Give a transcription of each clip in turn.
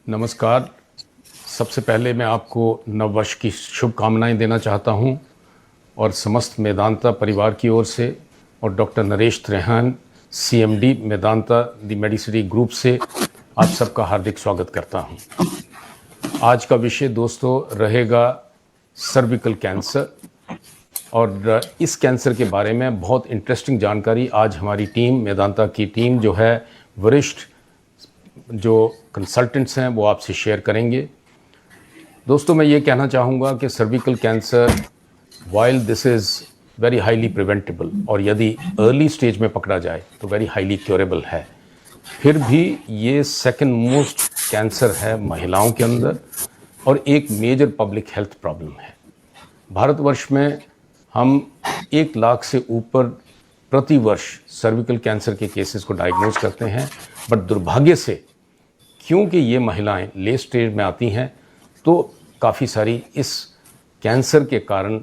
नमस्कार। सबसे पहले मैं आपको नववर्ष की शुभकामनाएं देना चाहता हूं और समस्त मेदांता परिवार की ओर से और doctor Naresh Trehan CMD Medanta the Medicity group से आप सबका हार्दिक स्वागत करता हूं। आज का विषय दोस्तों रहेगा सर्विकल कैंसर और इस कैंसर के बारे में बहुत इंटरेस्टिंग जानकारी आज हमारी टीम मेदांता की टीम जो है वरिष्ठ जो कंसल्टेंट्स हैं वो आपसे शेयर करेंगे। दोस्तों मैं ये कहना चाहूँगा कि cervical cancer while this is very highly preventable और यदि अर्ली स्टेज में पकड़ा जाए तो वेरी हाईली क्योरेबल है, फिर भी ये सेकंड मोस्ट कैंसर है महिलाओं के अंदर और एक मेजर पब्लिक हेल्थ प्रॉब्लम है। भारतवर्ष में हम 1 लाख से ऊपर प्रति वर्ष सर्विकल कैंसर के केसेस को डायग्नोज करते हैं, बट दुर्भाग्य से क्योंकि ये महिलाएं लेट स्टेज में आती हैं तो काफ़ी सारी इस कैंसर के कारण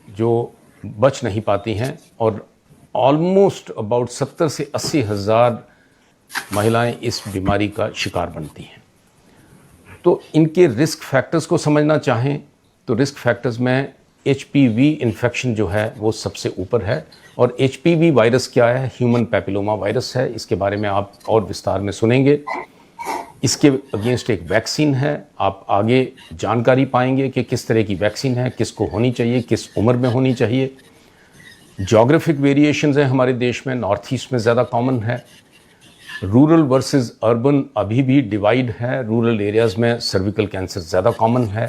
जो बच नहीं पाती हैं और ऑलमोस्ट अबाउट 70 से 80 हज़ार महिलाएं इस बीमारी का शिकार बनती हैं। तो इनके रिस्क फैक्टर्स को समझना चाहें तो रिस्क फैक्टर्स में HPV इन्फेक्शन जो है वो सबसे ऊपर है और HPV वायरस क्या है? ह्यूमन पैपिलोमा वायरस है। इसके बारे में आप और विस्तार में सुनेंगे। इसके अगेंस्ट एक वैक्सीन है, आप आगे जानकारी पाएंगे कि किस तरह की वैक्सीन है, किसको होनी चाहिए, किस उम्र में होनी चाहिए। जोग्राफिक वेरिएशंस हैं हमारे देश में, नॉर्थ ईस्ट में ज़्यादा कॉमन है। रूरल वर्सेस अर्बन अभी भी डिवाइड है, रूरल एरियाज़ में सर्विकल कैंसर ज़्यादा कॉमन है।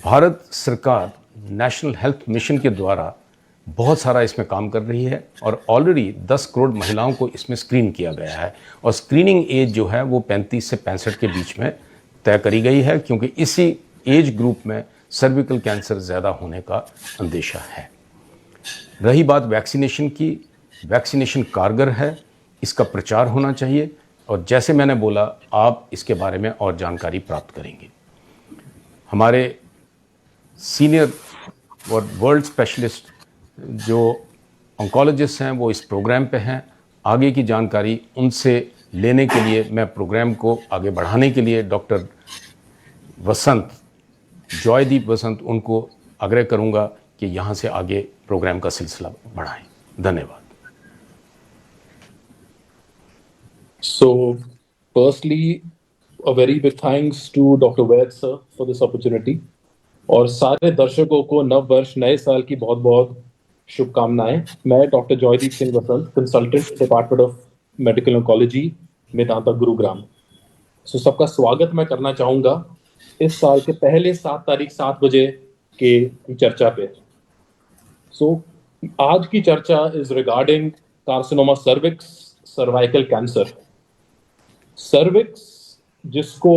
भारत सरकार नेशनल हेल्थ मिशन के द्वारा बहुत सारा इसमें काम कर रही है और ऑलरेडी 10 करोड़ महिलाओं को इसमें स्क्रीन किया गया है और स्क्रीनिंग एज जो है वो 35 से 65 के बीच में तय करी गई है, क्योंकि इसी एज ग्रुप में सर्विकल कैंसर ज़्यादा होने का अंदेशा है। रही बात वैक्सीनेशन की, वैक्सीनेशन कारगर है, इसका प्रचार होना चाहिए और जैसे मैंने बोला आप इसके बारे में और जानकारी प्राप्त करेंगे। हमारे सीनियर और वर्ल्ड स्पेशलिस्ट जो ऑन्कोलॉजिस्ट हैं वो इस प्रोग्राम पे हैं। आगे की जानकारी उनसे लेने के लिए मैं प्रोग्राम को आगे बढ़ाने के लिए डॉक्टर वसंत, जॉयदीप वसंत, उनको आग्रह करूंगा कि यहाँ से आगे प्रोग्राम का सिलसिला बढ़ाएं। धन्यवाद। So, firstly, a very big thanks to Dr. Vaid sir for this opportunity. और सारे दर्शकों को नव वर्ष नए साल की बहुत बहुत शुभकामनाएं। मैं doctor Joydeep Singh Vasant, consultant department of medical oncology, Medanta Gurugram. सबका स्वागत मैं करना चाहूँगा इस साल के पहले 7 तारीख 7 बजे के चर्चा पे। आज की चर्चा is regarding carcinoma cervix, cervical cancer. Cervix जिसको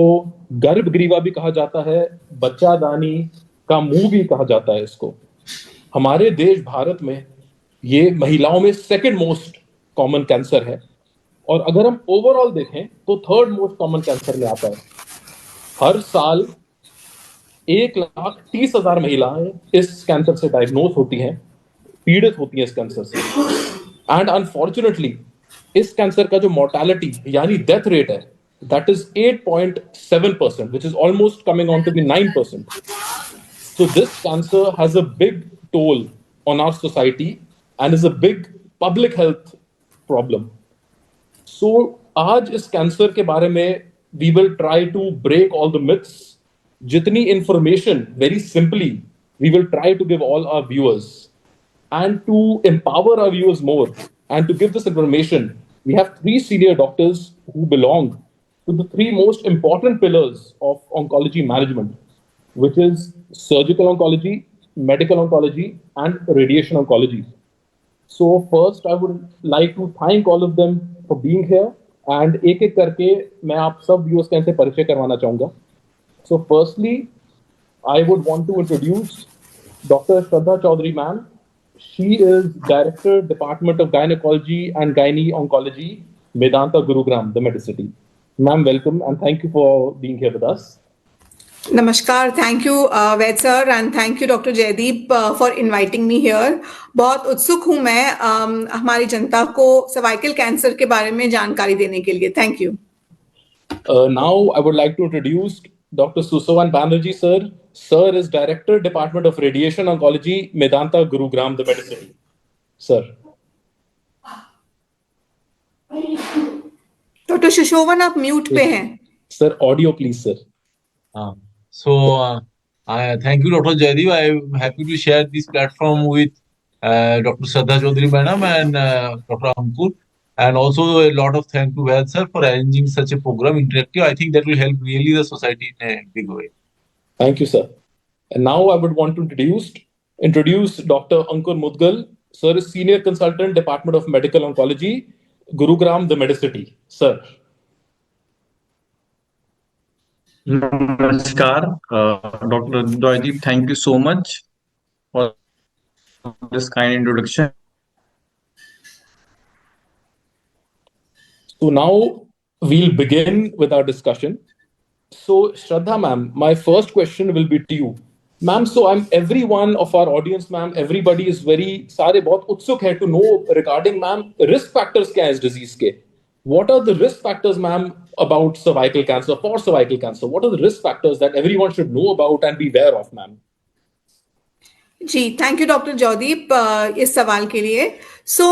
गर्भग्रीवा भी कहा जाता है, बच्चादानी का मुंह भी कहा जाता है इसको। हमारे देश भारत में ये महिलाओं में सेकंड मोस्ट कॉमन कैंसर है और अगर हम ओवरऑल देखें तो थर्ड मोस्ट कॉमन कैंसर में आता है। हर साल 1,30,000 महिलाएं इस कैंसर से डायग्नोज होती हैं, पीड़ित होती हैं इस कैंसर से। एंड अनफॉर्चुनेटली इस कैंसर का जो मोर्टेलिटी यानी डेथ रेट है that is 8.7%, which is almost coming on to be 9%. So this cancer has a big toll on our society and is a big public health problem. So आज इस cancer के बारे में we will try to break all the myths. जितनी information very simply we will try to give all our viewers, and to empower our viewers more and to give this information we have 3 senior doctors who belong to the 3 most important pillars of oncology management, which is surgical oncology, medical oncology, and radiation oncology. So first, I would like to thank all of them for being here, and एक-एक करके मैं आप सब viewers के से परिचय करवाना चाहूँगा. So firstly, I would want to introduce Dr. Shraddha Chaudhary ma'am. She is Director, Department of Gynecology and Gynae Oncology, Medanta Gurugram, the Medicity. Ma'am, welcome and thank you for being here with us. नमस्कार, thank you Vaid sir and thank you doctor Jaideep for inviting me here. बहुत उत्सुक हूं मैं हमारी जनता को cervical cancer के बारे में जानकारी देने के लिए। Thank you. Now I would like to introduce Dr. Susavan Banerjee, sir. Sir is Director, Department of Radiation Oncology, Medanta, Gurugram, the Medicity. Sir. Doctor Sushobhan आप म्यूट पे हैं. Sir, audio please, sir. Thank you, Dr. Jaideep. I'm happy to share this platform with Dr. Shraddha Chaudhary Madam and Dr. Ankur. And also a lot of thanks to Ved sir for arranging such a program, interactive. I think that will help really the society in a big way. Thank you, sir. And now I would want to introduce Dr. Ankur Mudgal. Sir is Senior Consultant, Department of Medical Oncology, Gurugram, the Medicity. Sir. Namaskar, Dr. Jaideep. Thank you so much for this kind introduction. So now we'll begin with our discussion. So Shraddha ma'am, my first question will be to you. Ma'am, so every one of our audience, ma'am, everybody is सारे बहुत उत्सुक है to know regarding ma'am risk factors क्या है इस disease के. What are the risk factors, ma'am, about cervical cancer, for cervical cancer? What are the risk factors that everyone should know about and be aware of, ma'am? जी thank you doctor Jaideep इस सवाल के लिए. सो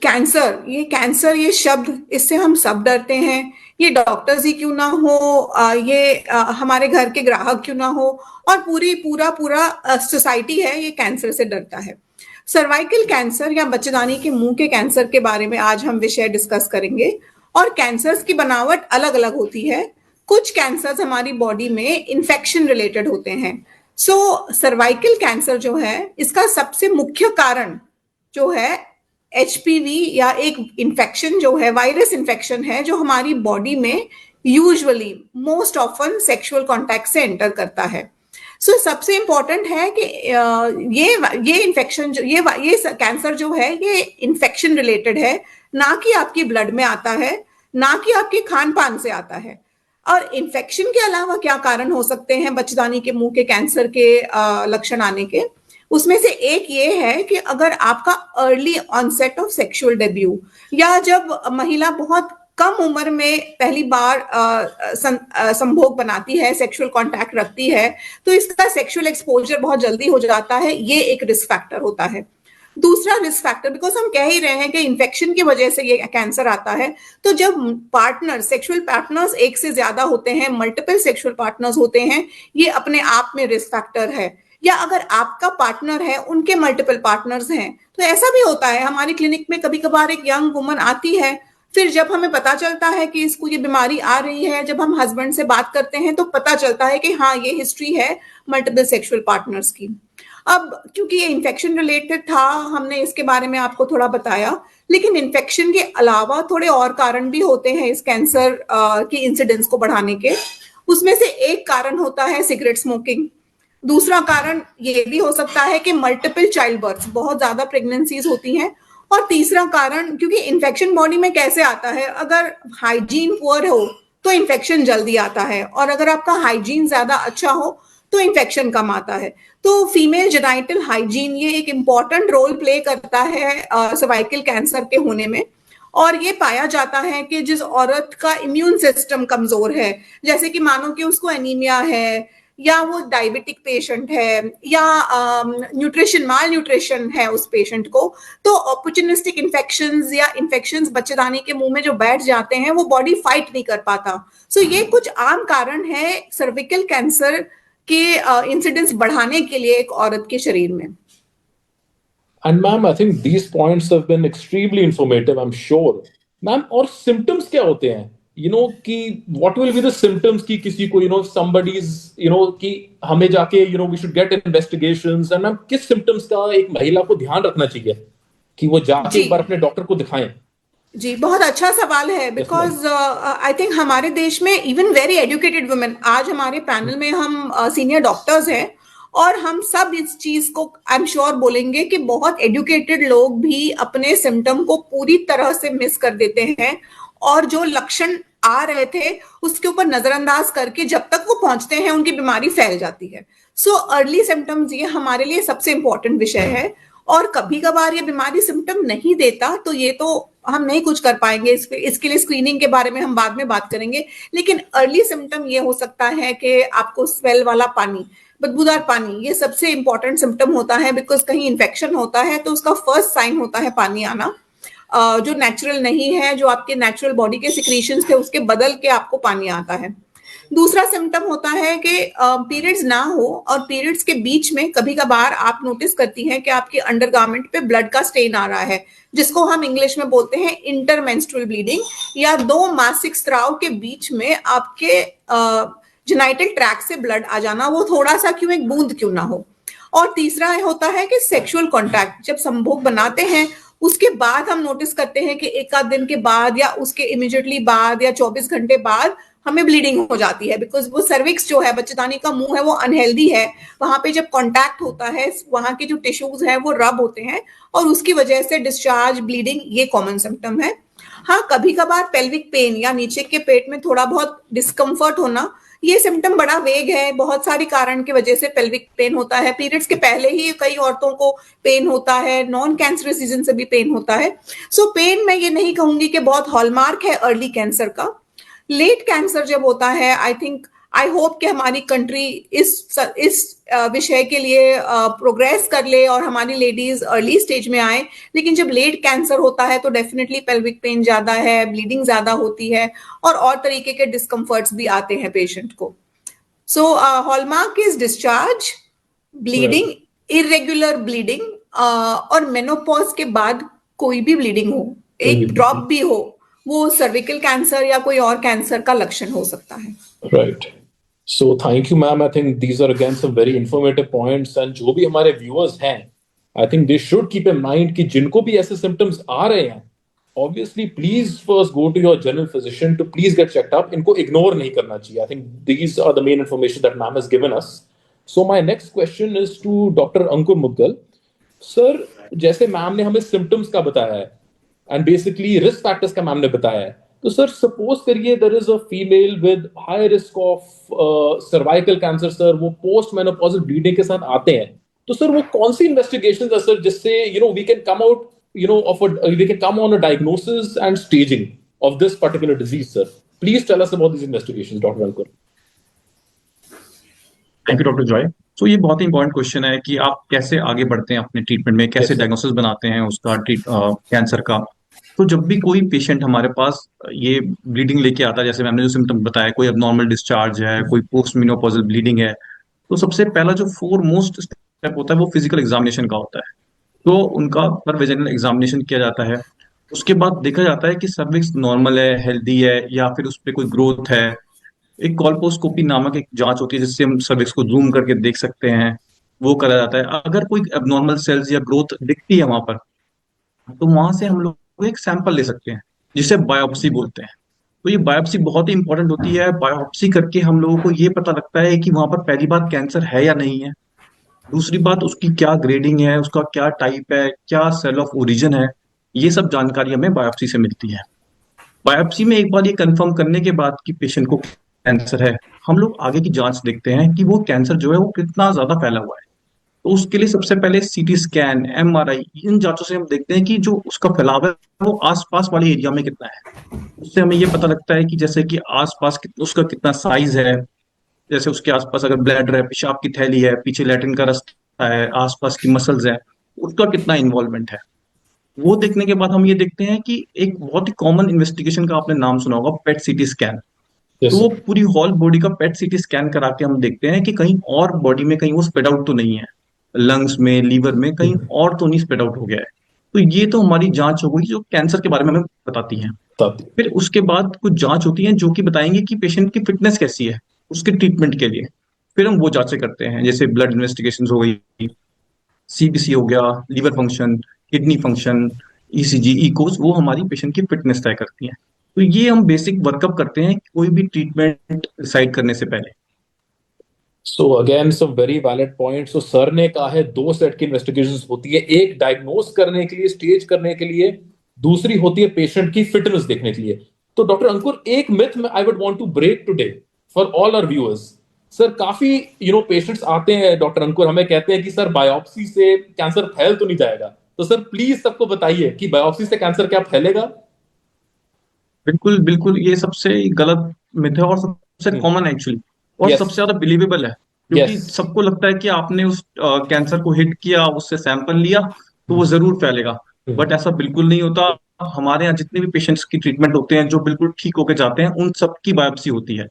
cancer ये शब्द इससे हम सब डरते हैं. ये डॉक्टर्स ही क्यों ना हो, ये हमारे घर के ग्राहक क्यों ना हो, और पूरा सोसाइटी है ये कैंसर से डरता है. सर्वाइकल कैंसर या बच्चेदानी के मुंह के कैंसर के बारे में आज हम विषय डिस्कस करेंगे. और कैंसर्स की बनावट अलग अलग होती है. कुछ कैंसर्स हमारी बॉडी में इन्फेक्शन रिलेटेड होते हैं. सो सर्वाइकल कैंसर जो है इसका सबसे मुख्य कारण जो है HPV या एक इन्फेक्शन जो है, वायरस इन्फेक्शन है जो हमारी बॉडी में usually most often sexual contact से एंटर करता है. सो सबसे इंपॉर्टेंट है कि ये इन्फेक्शन ये कैंसर जो है ये इन्फेक्शन रिलेटेड है, ना कि आपकी ब्लड में आता है, ना कि आपके खान पान से आता है. और इन्फेक्शन के अलावा क्या कारण हो सकते हैं बच्चेदानी के मुंह के कैंसर के लक्षण आने के? उसमें से एक ये है कि अगर आपका early onset of sexual debut, या जब महिला बहुत कम उम्र में पहली बार संभोग बनाती है, सेक्सुअल कांटेक्ट रखती है, तो इसका सेक्सुअल एक्सपोजर बहुत जल्दी हो जाता है. ये एक रिस्क फैक्टर होता है. दूसरा रिस्क फैक्टर, बिकॉज हम कह ही रहे हैं कि इन्फेक्शन की वजह से ये कैंसर आता है, तो जब सेक्सुअल पार्टनर्स एक से ज्यादा होते हैं, मल्टीपल सेक्सुअल पार्टनर्स होते हैं, ये अपने आप में रिस्क फैक्टर है. या अगर आपका पार्टनर है, उनके मल्टीपल पार्टनर्स हैं, तो ऐसा भी होता है. हमारी क्लिनिक में कभी कभार एक यंग वुमन आती है, फिर जब हमें पता चलता है कि इसको ये बीमारी आ रही है, जब हम हस्बैंड से बात करते हैं तो पता चलता है कि हाँ ये हिस्ट्री है मल्टीपल सेक्सुअल पार्टनर्स की. अब क्योंकि ये इन्फेक्शन रिलेटेड था, हमने इसके बारे में आपको थोड़ा बताया, लेकिन इन्फेक्शन के अलावा थोड़े और कारण भी होते हैं इस कैंसर की इंसिडेंस को बढ़ाने के. उसमें से एक कारण होता है सिगरेट स्मोकिंग. दूसरा कारण ये भी हो सकता है कि मल्टीपल चाइल्ड बर्थ, बहुत ज्यादा प्रेगनेंसीज होती हैं. और तीसरा कारण, क्योंकि इन्फेक्शन बॉडी में कैसे आता है, अगर हाइजीन पुअर हो तो इन्फेक्शन जल्दी आता है, और अगर आपका हाइजीन ज्यादा अच्छा हो तो इन्फेक्शन कम आता है. तो फीमेल जेनाइटल हाइजीन ये एक इम्पॉर्टेंट रोल प्ले करता है सर्वाइकल कैंसर के होने में. और ये पाया जाता है कि जिस औरत का इम्यून सिस्टम कमजोर है, जैसे कि मानो कि उसको एनीमिया है, या वो डायबिटिक पेशेंट है, या माल न्यूट्रिशन है उस पेशेंट को, तो अपॉर्चुनिस्टिक इन्फेक्शंस या इन्फेक्शंस बच्चेदानी के मुंह में जो बैठ जाते हैं वो बॉडी फाइट नहीं कर पाता. सो ये कुछ आम कारण है सर्विकल कैंसर के इंसिडेंस बढ़ाने के लिए एक औरत के शरीर में. And ma'am, I think these points have been extremely informative, I'm sure. Ma'am, और symptoms क्या होते हैं? कि what will be the symptoms कि किसी को, somebody's, कि हमें जाके, we should get investigations. And ma'am, किस symptoms का एक महिला को ध्यान रखना चाहिए कि वो जाके एक बार अपने डॉक्टर को दिखाएं? जी बहुत अच्छा सवाल है, बिकॉज आई थिंक हमारे देश में इवन वेरी एजुकेटेड वुमेन, आज हमारे पैनल में हम सीनियर डॉक्टर्स हैं, और हम सब इस चीज को आई एम श्योर बोलेंगे कि बहुत एजुकेटेड लोग भी अपने सिम्टम को पूरी तरह से मिस कर देते हैं, और जो लक्षण आ रहे थे उसके ऊपर नजरअंदाज करके जब तक वो पहुंचते हैं उनकी बीमारी फैल जाती है. सो अर्ली सिम्टम्स ये हमारे लिए सबसे इंपॉर्टेंट विषय है. और कभी कभार ये बीमारी सिम्टम नहीं देता तो ये तो हम नहीं कुछ कर पाएंगे, इसके लिए स्क्रीनिंग के बारे में हम बाद में बात करेंगे। लेकिन अर्ली सिम्टम ये हो सकता है कि आपको स्मेल वाला पानी, बदबूदार पानी, ये सबसे इंपॉर्टेंट सिम्टम होता है, बिकॉज कहीं इन्फेक्शन होता है तो उसका फर्स्ट साइन होता है पानी आना, जो नेचुरल नहीं है, जो आपके नेचुरल बॉडी के सिक्रीशंस थे उसके बदल के आपको पानी आता है। दूसरा सिम्टम होता है कि पीरियड्स ना हो और पीरियड्स के बीच में कभी कभार आप नोटिस करती हैं कि आपके अंडरगारमेंट पे ब्लड का स्टेन आ रहा है, जिसको हम इंग्लिश में बोलते हैं इंटरमेंस्ट्रुअल ब्लीडिंग, या दो मासिक स्त्राव के बीच में आपके जेनाइटल ट्रैक्ट से ब्लड आ जाना, वो थोड़ा सा क्यों, एक बूंद क्यों ना हो। और तीसरा होता है कि सेक्सुअल कॉन्टैक्ट, जब संभोग बनाते हैं उसके बाद हम नोटिस करते हैं कि एक आध दिन के बाद या उसके इमीडिएटली बाद या 24 घंटे बाद हमें ब्लीडिंग हो जाती है, बिकॉज वो सर्विक्स जो है, बच्चेदानी का मुंह है, वो अनहेल्दी है, वहां पे जब कांटेक्ट होता है वहां के जो टिश्यूज है वो रब होते हैं और उसकी वजह से डिस्चार्ज, ब्लीडिंग, ये कॉमन सिम्टम है। हाँ, कभी कभार पेल्विक पेन या नीचे के पेट में थोड़ा बहुत डिस्कम्फर्ट होना, ये सिम्टम बड़ा वेग है, बहुत सारी कारण की वजह से पेल्विक पेन होता है। पीरियड्स के पहले ही कई औरतों को पेन होता है, नॉन कैंसरस रीजन से भी पेन होता है। सो पेन मैं ये नहीं कहूंगी कि बहुत हॉलमार्क है अर्ली कैंसर का। लेट कैंसर जब होता है, आई होप कि हमारी कंट्री इस विषय के लिए प्रोग्रेस कर ले और हमारी लेडीज अर्ली स्टेज में आए। लेकिन जब लेट कैंसर होता है तो डेफिनेटली पेल्विक पेन ज्यादा है, ब्लीडिंग ज्यादा होती है और तरीके के डिस्कम्फर्ट्स भी आते हैं पेशेंट को। So hallmark is discharge, bleeding, irregular bleeding, और मेनोपॉज के बाद कोई भी ब्लीडिंग हो, एक ड्रॉप भी हो, वो सर्विकल कैंसर या कोई और कैंसर का लक्षण हो सकता है। Right. So thank you, ma'am. I think these are again some very informative points. And जो भी हमारे viewers हैं, I think they should keep in mind कि जिनको भी ऐसे symptoms आ रहे हैं, obviously please first go to your general physician to please get checked up. इनको ignore नहीं करना चाहिए. I think these are the main information that ma'am has given us. So my next question is to Dr. Ankur Mudgal. Sir, जैसे ma'am ने हमें symptoms का बताया है and basically risk factors का मैम ने बताया है, तो सर सपोज करिए there is a female with high risk of cervical cancer, sir वो पोस्ट मेनोपॉजल ब्लीडिंग के साथ आते हैं, तो सर वो कौन सी इन्वेस्टिगेशंस है सर जिससे we can come out we can come on a diagnosis and staging of this particular disease? Sir please tell us about this investigations, doctor Ankur. Thank you doctor Joy. तो ये बहुत ही इंपॉर्टेंट क्वेश्चन है कि आप कैसे आगे बढ़ते हैं अपने ट्रीटमेंट में, कैसे डायग्नोसिस बनाते हैं उसका कैंसर का। तो जब भी कोई पेशेंट हमारे पास ये ब्लीडिंग लेके आता है, जैसे मैंने जो सिम्टम बताया, कोई अबनॉर्मल डिस्चार्ज है, कोई पोस्ट मेनोपॉजल ब्लीडिंग है, तो सबसे पहला जो फोरमोस्ट स्टेप होता है वो फिजिकल एग्जामिनेशन का होता है। तो उनका पर वेजिनल एग्जामिनेशन किया जाता है। उसके बाद देखा जाता है कि सर्विक्स नॉर्मल है, हेल्दी है, या फिर उस पर कोई ग्रोथ है। एक कॉल्पोस्कोपी नामक एक जांच होती है जिससे हम सर्विक्स को जूम करके देख सकते हैं, वो करा जाता है। अगर कोई एबनॉर्मल सेल्स या ग्रोथ दिखती है वहां पर, तो वहां से हम लोग एक सैंपल ले सकते हैं जिसे बायोप्सी बोलते हैं। तो ये बायोप्सी बहुत ही इंपॉर्टेंट होती है। बायोप्सी करके हम लोगों को ये पता लगता है कि वहां पर पहली बात कैंसर है या नहीं है, दूसरी बात उसकी क्या ग्रेडिंग है, उसका क्या टाइप है, क्या सेल ऑफ ओरिजिन है, ये सब जानकारी हमें बायोप्सी से मिलती है। बायोप्सी में एक बार ये कंफर्म करने के बाद कि पेशेंट को कैंसर है, हम लोग आगे की जांच देखते हैं कि वो कैंसर जो है वो कितना ज्यादा फैला हुआ है। तो उसके लिए सबसे पहले सीटी स्कैन, एमआरआई, इन जांचों से हम देखते हैं कि जो उसका फैलाव है वो आसपास वाले एरिया में कितना है। उससे हमें ये पता लगता है कि जैसे कि आसपास उसका कितना साइज है, जैसे उसके आसपास अगर ब्लैडर है, पेशाब की थैली है, पीछे लैट्रिन का रास्ता है, आसपास की मसल्स है, उसका कितना इन्वॉल्वमेंट है। वो देखने के बाद हम ये देखते हैं कि एक बहुत ही कॉमन इन्वेस्टिगेशन का आपने नाम सुना होगा, पेट सीटी स्कैन। तो वो पूरी होल बॉडी का पेट सीटी स्कैन करा के हम देखते हैं कि कहीं और बॉडी में कहीं वो स्प्रेड आउट तो नहीं है, लंग्स में, लीवर में कहीं और तो नहीं स्प्रेड आउट हो गया है। तो ये तो हमारी जांच हो गई जो कैंसर के बारे में हमें बताती है। फिर उसके बाद कुछ जांच होती है जो कि बताएंगे कि पेशेंट की फिटनेस कैसी है उसके ट्रीटमेंट के लिए। फिर हम वो जांचें करते हैं, जैसे ब्लड इन्वेस्टिगेशन हो गई, सीबीसी हो गया, liver function, kidney function, ECG, echoes, वो हमारी पेशेंट की फिटनेस तय करती है। तो ये हम बेसिक वर्कअप करते हैं कोई भी ट्रीटमेंट डिसाइड करने से पहले। So again some very valid points. So sir ने कहा है दो सेट की इन्वेस्टिगेशंस होती है, एक डायग्नोज करने के लिए, स्टेज करने के लिए, दूसरी होती है पेशेंट की फिटनेस देखने के लिए। तो डॉक्टर अंकुर, एक मिथ में I would want to break today for all our viewers. Sir काफी पेशेंट्स आते हैं डॉक्टर अंकुर, हमें कहते हैं कि सर बायोप्सी से कैंसर फैल तो नहीं जाएगा? तो सर प्लीज सबको बताइए कि बायोप्सी से कैंसर क्या फैलेगा? बिल्कुल बिल्कुल, ये सबसे गलत मिथ है और सबसे कॉमन है एक्चुअली, और यस, सबसे ज्यादा बिलीवेबल है, क्योंकि यस, सबको लगता है कि आपने उस कैंसर को हिट किया, उससे सैंपल लिया तो वो जरूर फैलेगा। बट ऐसा बिल्कुल नहीं होता। हमारे यहाँ जितने भी पेशेंट्स की ट्रीटमेंट होते हैं जो बिल्कुल ठीक होके जाते हैं, उन सबकी बायोप्सी होती है।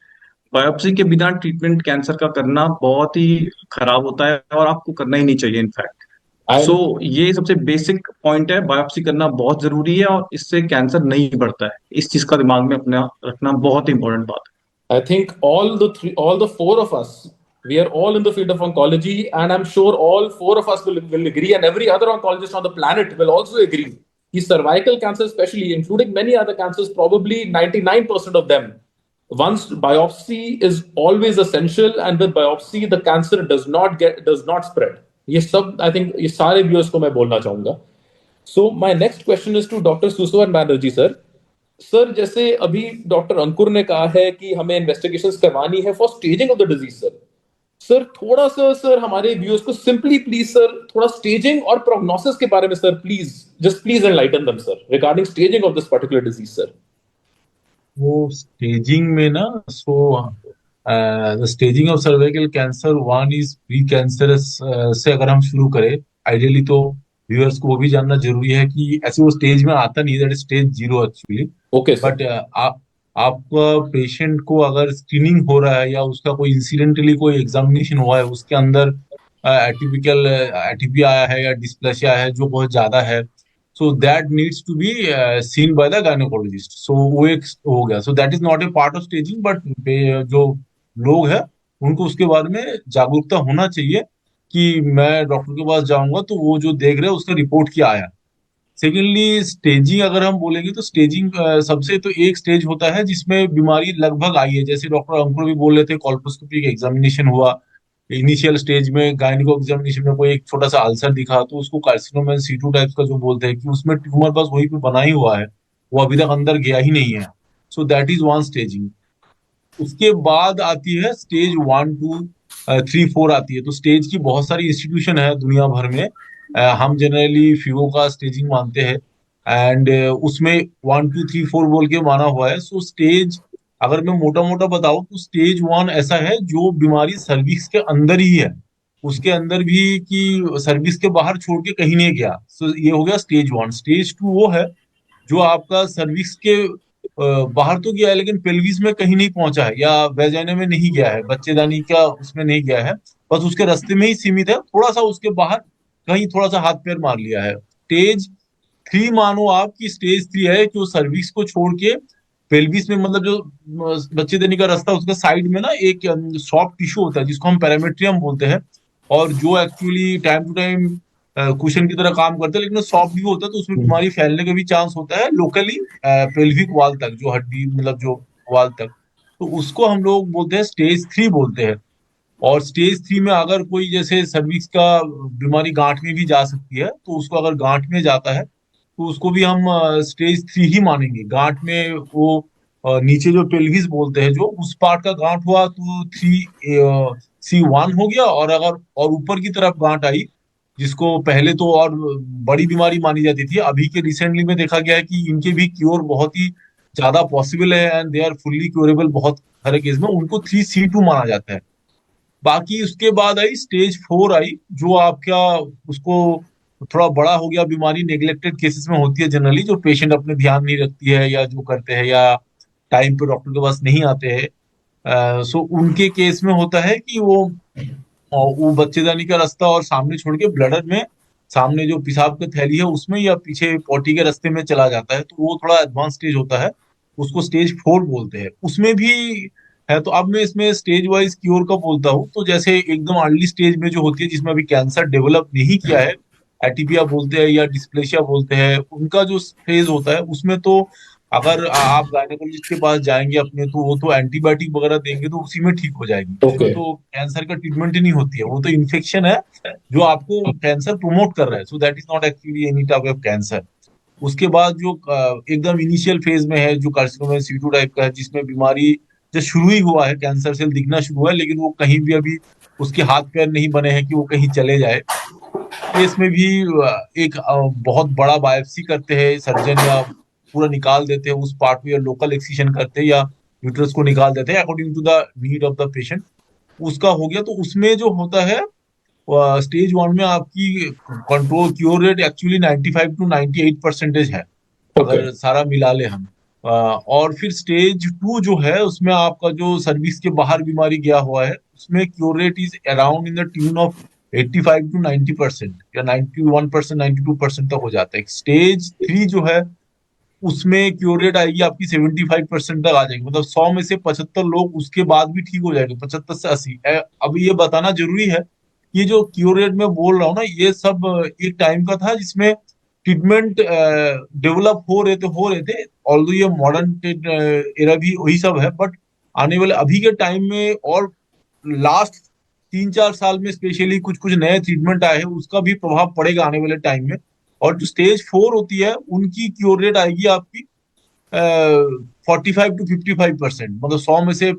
बायोप्सी के बिना ट्रीटमेंट कैंसर का करना बहुत ही खराब होता है और आपको करना ही नहीं चाहिए इनफैक्ट। आई सो ये सबसे बेसिक पॉइंट है, बायोप्सी करना बहुत जरूरी है और इससे कैंसर नहीं बढ़ता है। इस चीज का दिमाग में अपना रखना बहुत इंपॉर्टेंट बात I think all the four of us, we are all in the field of oncology, and I'm sure all four of us will agree, and every other oncologist on the planet will also agree. That cervical cancer, especially, including many other cancers, probably 99% of them, once biopsy is always essential, and with biopsy the cancer does not spread. ये सब I think ये सारे viewers को मैं बोलना चाहूंगा. So my next question is to Dr. Susuvan Banerjee sir. Sir जैसे अभी डॉक्टर अंकुर ने कहा है कि हमें इन्वेस्टिगेशंस करवानी है for staging of the disease sir, sir थोड़ा सा सर हमारे व्यूअर्स को सिंपली प्लीज सर थोड़ा स्टेजिंग और प्रोग्नोसिस के बारे में sir please enlighten them sir regarding staging of this particular disease sir. वो स्टेजिंग में ना, so the staging of cervical cancer, one is pre cancerous से अगर हम शुरू करें आइडियली, तो व्यूअर्स को वो भी जानना जरूरी है कि ऐसे वो स्टेज में आता नहीं, that is stage 0 actually. Okay sir. But आपका पेशेंट को अगर स्क्रीनिंग हो रहा है या उसका कोई इंसिडेंटली कोई एग्जामिनेशन हुआ है, उसके अंदर एटिपिकल एटीपी आया है या डिस्प्लेसिया है जो बहुत ज्यादा है, so that needs to be seen by the gynecologist. So वो एक हो गया, so that is not a part of staging, but जो लोग हैं उनको उसके बारे में जागरूकता होना चाहिए कि मैं डॉक्टर के पास जाऊंगा तो वो जो देख रहे हैं उसका रिपोर्ट क्या आया. सेकेंडली, स्टेजिंग अगर हम बोलेंगे तो स्टेजिंग सबसे तो एक स्टेज होता है जिसमें बीमारी लगभग आई है, जैसे डॉक्टर अंकुर भी बोल रहे थे, कॉल्पोस्कोपी का एग्जामिनेशन हुआ, इनिशियल स्टेज में गायनिको एग्जामिनेशन में कोई एक छोटा सा अल्सर दिखा तो उसको कार्सिनोमा C2 टाइप्स का जो बोलते हैं कि उसमें ट्यूमर बस वहीं पे बना ही हुआ है, वो अभी तक अंदर गया ही नहीं है. So that is one staging. उसके बाद आती है स्टेज 1, 2, 3, 4 आती है. तो स्टेज की बहुत सारी इंस्टीट्यूशन है दुनिया भर में. हम जनरली फीवो का स्टेजिंग मानते हैं, एंड उसमें 1, 2, 3, 4 बोल के माना हुआ है. सो स्टेज अगर मैं मोटा मोटा बताऊं तो स्टेज 1 ऐसा है जो बीमारी सर्विक्स के अंदर ही है, उसके अंदर भी कि सर्विक्स के बाहर छोड़ के कहीं नहीं गया. सो ये हो गया स्टेज 1. स्टेज 2 वो है जो आपका सर्विक्स के बाहर तो गया है लेकिन पेल्विस में कहीं नहीं पहुंचा है या वेजाइना में नहीं गया है, बच्चेदानी का उसमें नहीं गया है, बस उसके रास्ते में ही सीमित है, थोड़ा सा उसके बाहर कहीं थोड़ा सा हाथ पैर मार लिया है. स्टेज 3 मानो आप कि स्टेज 3 है जो सर्विक्स को छोड़ के पेल्विस में, मतलब जो बच्चेदानी का रास्ता उसके साइड में ना एक सॉफ्ट टिश्यू होता है जिसको हम पैरामेट्रियम बोलते हैं, और जो actually time to time cushion की तरह काम करते हैं, लेकिन सॉफ्ट भी होता है तो उसमें बीमारी फैलने का भी चांस होता है लोकली पेल्विक वाल तक, जो हड्डी मतलब जो वाल तक. तो उसको हम लोग बोलते हैं स्टेज 3 बोलते हैं. और स्टेज 3 में अगर कोई जैसे सर्विक्स का बीमारी गांठ में भी जा सकती है, तो उसको अगर गांठ में जाता है तो उसको भी हम स्टेज 3 ही मानेंगे. गांठ में वो नीचे जो पेल्विस बोलते हैं जो उस पार्ट का गांठ हुआ तो 3C1 हो गया, और अगर और ऊपर की तरफ गांठ आई जिसको पहले तो और बड़ी बीमारी मानी जाती थी, अभी के रिसेंटली में देखा गया है कि इनके भी क्योर बहुत ही ज्यादा पॉसिबल है and they are fully curable बहुत सारे केस में, उनको 3C2 माना जाता है. बाकी उसके बाद आई स्टेज 4 आई जो आपका उसको थोड़ा बड़ा हो गया, बीमारी नेग्लेक्टेड केसेस में होती है जनरली, जो पेशेंट अपने ध्यान नहीं रखती है या जो करते हैं या टाइम पे डॉक्टर के पास नहीं आते हैं. सो उनके केस में होता है कि वो बच्चेदानी का रास्ता और सामने छोड़ के ब्लडर में सामने जो पेशाब की थैली है उसमें या पीछे पोटी के रास्ते में चला जाता है, तो वो थोड़ा एडवांस स्टेज होता है, उसको स्टेज 4 बोलते हैं. उसमें भी है. तो अब मैं इसमें स्टेज वाइज क्योर का बोलता हूँ. तो जैसे एकदम अर्ली स्टेज में जो होती है जिसमें अभी कैंसर डेवलप नहीं किया है, एटीपिया बोलते हैं या डिस्प्लेशिया बोलते हैं, उनका जो फेज होता है उसमें तो अगर आप गायनेकोलॉजिस्ट के पास जाएंगे अपने तो वो तो एंटीबायोटिक वगैरह देंगे तो उसी में ठीक हो जाएगी. ओके. उसमें तो कैंसर का ट्रीटमेंट ही नहीं होती है, वो तो इन्फेक्शन है जो आपको कैंसर प्रमोट कर रहा है. So that is not actually any type of cancer. उसके बाद जो एकदम इनिशियल फेज में है जो कार्सिनोमा C2 टाइप का है जिसमें बीमारी जो शुरू ही हुआ है, कैंसर सेल दिखना शुरू हुआ है, लेकिन वो कहीं भी अभी उसके हाथ पैर नहीं बने हैं कि वो कहीं चले जाए। केस में भी एक बहुत बड़ा बायोप्सी करते हैं सर्जन, या पूरा निकाल देते हैं उस पार्ट में, या लोकल एक्सिशन करते हैं, या यूट्रस को निकाल देते हैं according to the need of the patient. उसका हो गया। तो उसमें जो होता है स्टेज 1 में आपकी control cure rate actually 95 to 98% है, Okay. अगर सारा मिला ले हम। और फिर स्टेज 2 जो है उसमें आपका जो सर्विस के बाहर बीमारी गया हुआ है, उसमें cure rate is around in the tune of 85 to 90% या 91% 92% तक हो जाता है। स्टेज 3 जो है उसमें क्योर रेट आएगी आपकी 75% तक आ जाएगी, मतलब 100 में से 75 लोग उसके बाद भी ठीक हो जाएंगे, 75 से 80। अब ये बताना जरूरी है, ये जो क्योर रेट में बोल रहा हूँ ना, ये सब एक टाइम का था जिसमें ट्रीटमेंट डेवलप हो रहे थे। ऑल्दो ये मॉडर्न एरा भी वही सब है, बट आने वाले अभी के टाइम में और लास्ट 3-4 साल में स्पेशली कुछ कुछ नए ट्रीटमेंट आए हैं, उसका भी प्रभाव पड़ेगा आने वाले टाइम में। और जो स्टेज 4 होती है उनकी क्योर रेट आएगी आपकी 45 to 55%, मतलब 100 में से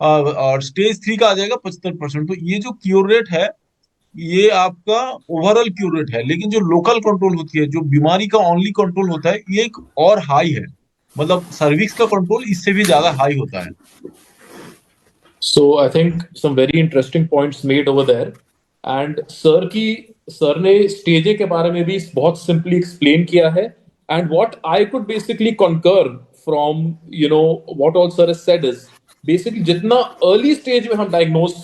और स्टेज 3 का आ जाएगा 75%। तो ये जो क्योर रेट है ये आपका ओवरऑल क्योर रेट है, लेकिन जो लोकल कंट्रोल होती है, जो बीमारी का ओनली कंट्रोल होता है, ये एक और हाई है, मतलब सर्विक्स का कंट्रोल इससे भी ज्यादा हाई होता है। So I think some very interesting points made over there. And sir ने स्टेज के बारे में भी बहुत सिंपली एक्सप्लेन किया है. And what I could basically concur from what all sir has said is basically जितना early stage में हम diagnose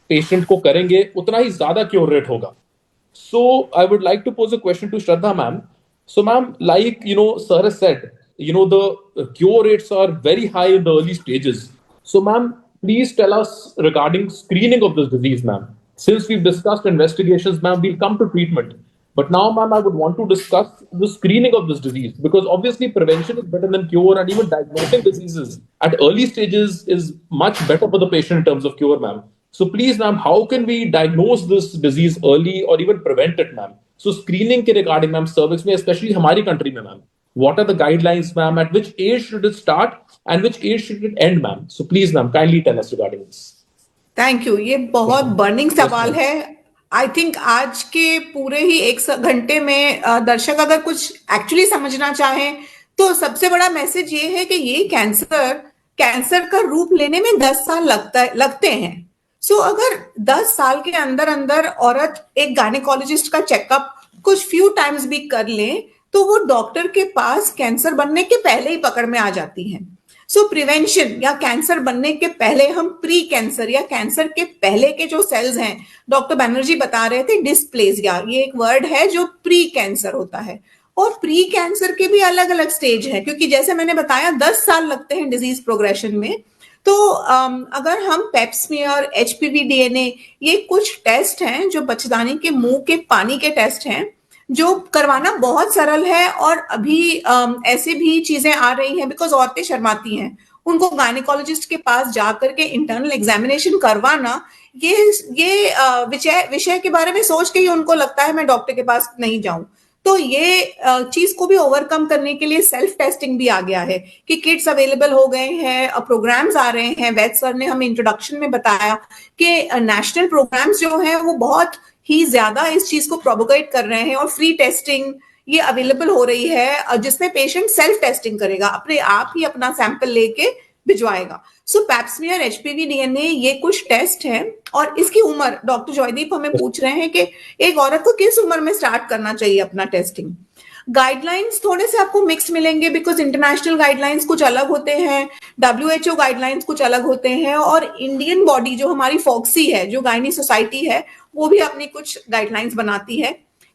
patient को करेंगे उतना ही ज्यादा क्योर रेट होगा. So I would like to pose a question to Shraddha ma'am. So ma'am, like sir has said, the cure rates are very high in the early stages. So ma'am, please tell us regarding screening of this disease, ma'am. Since we've discussed investigations, ma'am, we'll come to treatment. But now, ma'am, I would want to discuss the screening of this disease, because obviously prevention is better than cure, and even diagnosing diseases at early stages is much better for the patient in terms of cure, ma'am. So please, ma'am, how can we diagnose this disease early or even prevent it, ma'am? So screening ke regarding, ma'am, cervix mein, especially हमारी country में, ma'am, what are the guidelines, ma'am? At which age should it start and which age should it end, ma'am? So please, ma'am, kindly tell us regarding this. Thank you. ये बहुत burning सवाल है. I think आज के पूरे ही 1 घंटे में दर्शक अगर कुछ एक्चुअली समझना चाहें तो सबसे बड़ा मैसेज ये है कि ये कैंसर का रूप लेने में 10 साल लगते हैं. सो अगर 10 साल के अंदर औरत एक गायनेकोलॉजिस्ट का चेकअप कुछ फ्यू टाइम्स भी कर ले तो वो डॉक्टर के पास कैंसर बनने के पहले ही पकड़ में आ जाती हैं. सो प्रिवेंशन या कैंसर बनने के पहले हम प्री कैंसर या कैंसर के पहले के जो सेल्स हैं, डॉक्टर बैनर्जी बता रहे थे डिस्प्लेसिया, ये एक वर्ड है जो प्री कैंसर होता है. और प्री कैंसर के भी अलग अलग स्टेज है, क्योंकि जैसे मैंने बताया 10 साल लगते हैं डिजीज प्रोग्रेशन में. तो अगर हम पेप्समियर, HPV DNA, ये कुछ टेस्ट हैं जो बच्चेदानी के मुंह के पानी के टेस्ट हैं जो करवाना बहुत सरल है. और अभी ऐसे भी चीजें आ रही हैं बिकॉज औरतें शर्माती हैं, उनको गायनेकोलॉजिस्ट के पास जाकर के इंटरनल एग्जामिनेशन करवाना, ये विषय के बारे में सोच के ही उनको लगता है मैं डॉक्टर के पास नहीं जाऊं. तो ये चीज को भी ओवरकम करने के लिए सेल्फ टेस्टिंग भी आ गया है कि किट्स अवेलेबल हो गए हैं, प्रोग्राम्स आ रहे हैं. वैद सर ने हमें इंट्रोडक्शन में बताया कि नेशनल प्रोग्राम्स जो हैं वो बहुत ही ज्यादा इस चीज को प्रोपोगेट कर रहे हैं और फ्री टेस्टिंग ये अवेलेबल हो रही है जिसमें पेशेंट सेल्फ टेस्टिंग करेगा, अपने आप ही अपना सैंपल लेके भिजवाएगा. सो पैप्समियर, HPV DNA ये कुछ टेस्ट हैं. और इसकी उम्र डॉक्टर जॉयदीप हमें पूछ रहे हैं कि एक औरत को किस उम्र में स्टार्ट करना चाहिए अपना टेस्टिंग. गाइडलाइंस थोड़े से आपको मिक्स मिलेंगे बिकॉज इंटरनेशनल गाइडलाइंस कुछ अलग होते हैं, WHO गाइडलाइंस कुछ अलग होते हैं, और इंडियन बॉडी जो हमारी फॉक्सी है, जो गायनी सोसाइटी है, वो भी अपनी कुछ गाइडलाइंस बनाती है.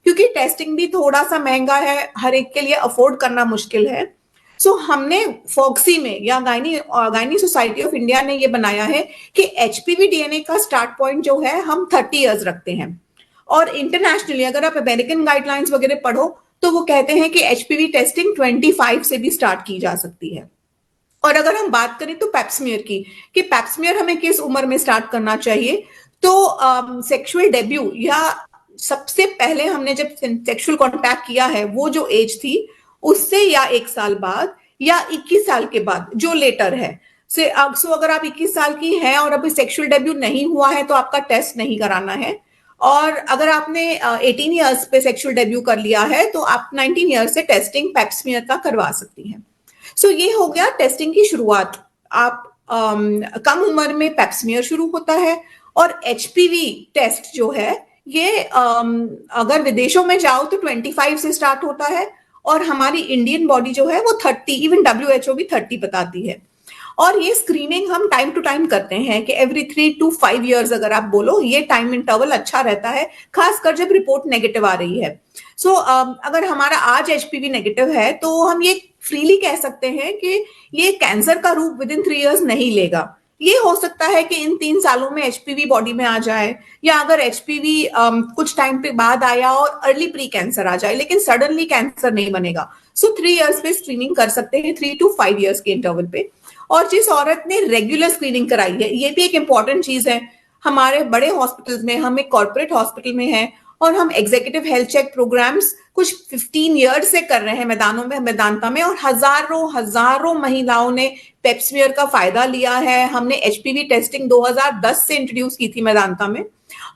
क्योंकि टेस्टिंग भी थोड़ा सा महंगा है, हर एक के लिए अफोर्ड करना मुश्किल है. सो हमने फॉक्सी में या गायनी सोसाइटी ऑफ इंडिया ने ये बनाया है कि HPV DNA का स्टार्ट पॉइंट जो है हम 30 इयर्स रखते हैं. और इंटरनेशनली अगर आप अमेरिकन गाइडलाइंस वगैरह पढ़ो तो वो कहते हैं कि HPV टेस्टिंग 25 से भी स्टार्ट की जा सकती है. और अगर हम बात करें तो पैप्समियर की, कि पैप्समियर हमें किस उम्र में स्टार्ट करना चाहिए, तो सेक्सुअल डेब्यू या सबसे पहले हमने जब सेक्सुअल कॉन्टैक्ट किया है वो जो एज थी उससे या 1 साल बाद या 21 साल के बाद जो लेटर है. सो अगर आप 21 साल की हैं और अभी सेक्सुअल डेब्यू नहीं हुआ है तो आपका टेस्ट नहीं कराना है। और अगर आपने 18 इयर्स पे सेक्सुअल डेब्यू कर लिया है तो आप 19 इयर्स से टेस्टिंग पेप्समियर का करवा सकती हैं। सो ये हो गया टेस्टिंग की शुरुआत। आप कम उम्र में पेप्समियर शुरू होता है और एचपीवी टेस्ट जो है ये अगर विदेशों में जाओ तो 25 से स्टार्ट होता है और हमारी इंडियन बॉडी जो है वो 30, इवन WHO भी 30 बताती है। और ये स्क्रीनिंग हम टाइम टू टाइम करते हैं कि एवरी 3 to 5 इयर्स अगर आप बोलो, ये टाइम इंटरवल अच्छा रहता है, खासकर जब रिपोर्ट नेगेटिव आ रही है। सो अगर हमारा आज एचपीवी नेगेटिव है तो हम ये फ्रीली कह सकते हैं कि ये कैंसर का रूप विद इन 3 इयर्स नहीं लेगा। ये हो सकता है कि इन 3 सालों में एचपीवी बॉडी में आ जाए, या अगर एचपीवी कुछ टाइम पे बाद आया और अर्ली प्री कैंसर आ जाए, लेकिन सडनली कैंसर नहीं बनेगा। सो 3 इयर्स पे स्क्रीनिंग कर सकते हैं, 3 to 5 इयर्स के इंटरवल पे। और जिस औरत ने रेगुलर स्क्रीनिंग कराई है, ये भी एक इंपॉर्टेंट चीज है। हमारे बड़े हॉस्पिटल्स में, हम एक कॉर्पोरेट हॉस्पिटल में हैं और हम एग्जीक्यूटिव हेल्थ चेक प्रोग्राम्स कुछ 15 ईयर्स से कर रहे हैं मैदानों में, मैदानता में, और हजारों महिलाओं ने पेप्समियर का फायदा लिया है। हमने एचपीवी टेस्टिंग 2010 से इंट्रोड्यूस की थी मैदानता में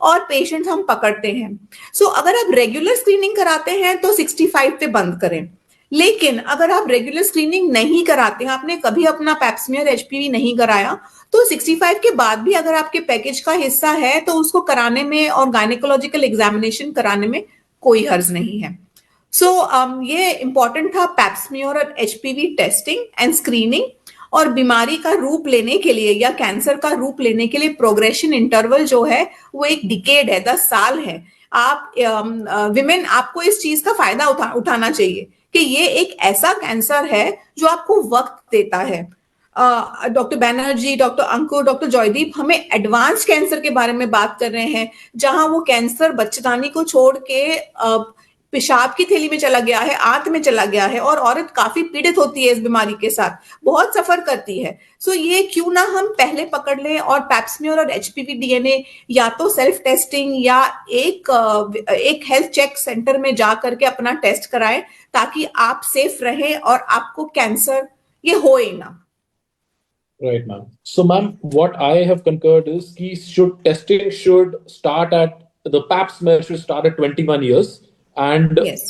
और पेशेंट्स हम पकड़ते हैं। सो अगर आप रेगुलर स्क्रीनिंग कराते हैं तो 65 पे बंद करें, लेकिन अगर आप रेगुलर स्क्रीनिंग नहीं कराते हैं, आपने कभी अपना पेप्समियर एचपीवी नहीं कराया, तो 65 के बाद भी अगर आपके पैकेज का हिस्सा है तो उसको कराने में और गायनेकोलॉजिकल एग्जामिनेशन कराने में कोई हर्ज नहीं है। सो ये इंपॉर्टेंट था पेप्समियर और एचपीवी टेस्टिंग एंड स्क्रीनिंग। और बीमारी का रूप लेने के लिए या कैंसर का रूप लेने के लिए प्रोग्रेशन इंटरवल जो है वो एक डिकेड है, 10 साल है। आप विमेन आपको इस चीज का फायदा उठाना चाहिए कि ये एक ऐसा कैंसर है जो आपको वक्त देता है। डॉक्टर बैनर्जी, डॉक्टर अंकुर, डॉक्टर जॉयदीप हमें एडवांस कैंसर के बारे में बात कर रहे हैं, जहां वो कैंसर बच्चेदानी को छोड़ के पेशाब की थैली में चला गया है, आंत में चला गया है, और औरत काफी पीड़ित होती है इस बीमारी के साथ, बहुत सफर करती है। सो ये क्यों ना हम पहले पकड़ लें और पेप्समियर और एचपीवी डीएनए या तो सेल्फ टेस्टिंग या एक हेल्थ चेक सेंटर में जा करके अपना टेस्ट कराएं, ताकि आप सेफ रहें और आपको कैंसर ये हो ही ना। Right, ma'am. So, ma'am, what I have concurred is testing should start at the pap smear should start at 21 years, and Yes.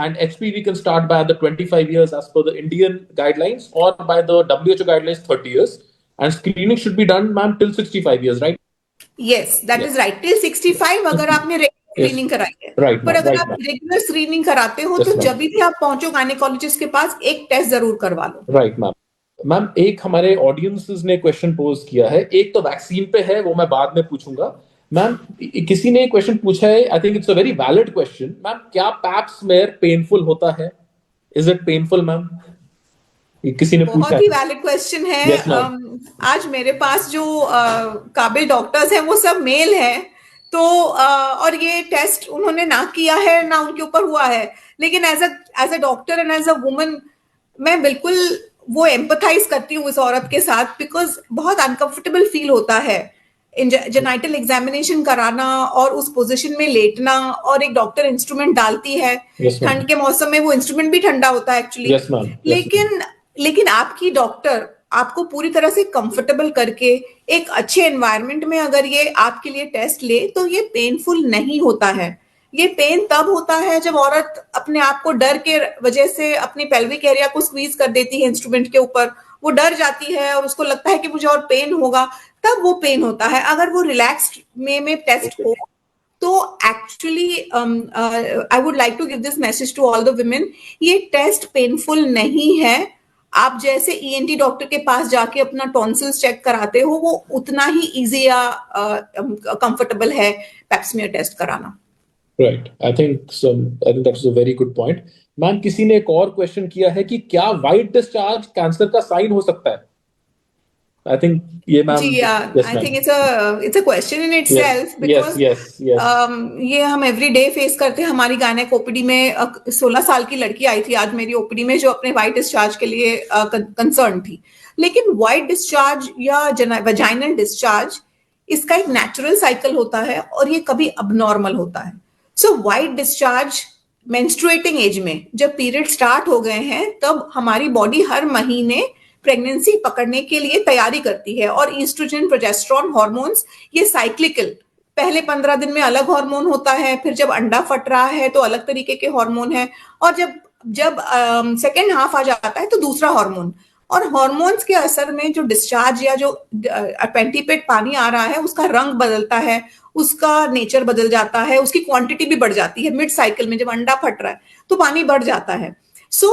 and HPV can start by the 25 years as per the Indian guidelines, or by the WHO guidelines 30 years, and screening should be done, ma'am, till 65 years, right? Yes, that is right. Till 65 अगर आपने regular screening कराई है, Right, पर ma'am. अगर Right, आप ma'am. Regular screening कराते हो Yes, तो ma'am. जब भी आप पहुंचो गायनेकोलॉजिस्ट के पास, एक टेस्ट जरूर करवा लो। Right ma'am. मैम, एक हमारे ऑडियंसेस ने क्वेश्चन पोज किया है, एक तो वैक्सीन पे है, वो मैं बाद में पूछूंगा। मैम, किसी ने क्वेश्चन पूछा है, I think it's a very valid question. Ma'am, क्या पैप स्मेयर पेनफुल होता है? Is it painful ma'am? किसी ने पूछा बहुत ही वैलिड क्वेश्चन है। Yes, ma'am. आज मेरे पास जो काबिल डॉक्टर्स हैं वो सब मेल हैं, तो और ये टेस्ट उन्होंने ना किया है ना उनके ऊपर हुआ है, लेकिन as a doctor and as a woman मैं बिल्कुल वो एम्पथाइज करती हूँ उस औरत के साथ, बिकॉज बहुत अनकंफर्टेबल फील होता है जेनाइटल एग्जामिनेशन कराना और उस पोजीशन में लेटना, और एक डॉक्टर इंस्ट्रूमेंट डालती है। Yes, ma'am. ठंड के मौसम में वो इंस्ट्रूमेंट भी ठंडा होता है एक्चुअली। Yes, ma'am. Yes, लेकिन आपकी डॉक्टर आपको पूरी तरह से कंफर्टेबल करके एक अच्छे एनवायरनमेंट में अगर ये आपके लिए टेस्ट ले तो ये पेनफुल नहीं होता है। ये पेन तब होता है जब औरत अपने आप को डर के वजह से अपनी पेल्विक एरिया को स्क्वीज कर देती है इंस्ट्रूमेंट के ऊपर, वो डर जाती है और उसको लगता है कि मुझे और पेन होगा, तब वो पेन होता है। अगर वो रिलैक्स्ड में टेस्ट हो तो actually I would like to give this message to all the women, ये टेस्ट पेनफुल नहीं है। आप जैसे ईएनटी डॉक्टर के पास जाके अपना टॉन्सिल्स चेक कराते हो, वो उतना ही इजी या कंफर्टेबल है पेप्समियर टेस्ट कराना। Right. I think that is a very good point. Ma'am, किसी ने एक और क्वेश्चन किया है कि क्या वाइट डिस्चार्ज कैंसर का साइन हो सकता है? आई थिंक ये मैम, जी, I think it's a question in itself, because ये हम एवरी डे फेस करते हैं। हमारी गायनेक ओपीडी में 16 साल की लड़की आई थी आज मेरी ओपीडी में, जो अपने वाइट डिस्चार्ज के लिए कंसर्न थी। लेकिन वाइट डिस्चार्ज या वजाइनल डिस्चार्ज, इसका एक नेचुरल साइकिल होता है और ये कभी अबनॉर्मल होता है। So white discharge menstruating age में, जब पीरियड स्टार्ट हो गए हैं, तब हमारी बॉडी हर महीने प्रेगनेंसी पकड़ने के लिए तैयारी करती है। और ईस्ट्रोजन, प्रोजेस्टेरॉन हार्मोन्स ये साइक्लिकल, पहले 15 दिन में अलग हार्मोन होता है, फिर जब अंडा फट रहा है तो अलग तरीके के हार्मोन है, और जब जब सेकेंड हाफ आ जाता है तो दूसरा हार्मोन। और हार्मोन्स के असर में जो डिस्चार्ज या जो पेंटीपेट पानी आ रहा है उसका रंग बदलता है, उसका नेचर बदल जाता है, उसकी क्वांटिटी भी बढ़ जाती है। मिड साइकिल में जब अंडा फट रहा है तो पानी बढ़ जाता है। सो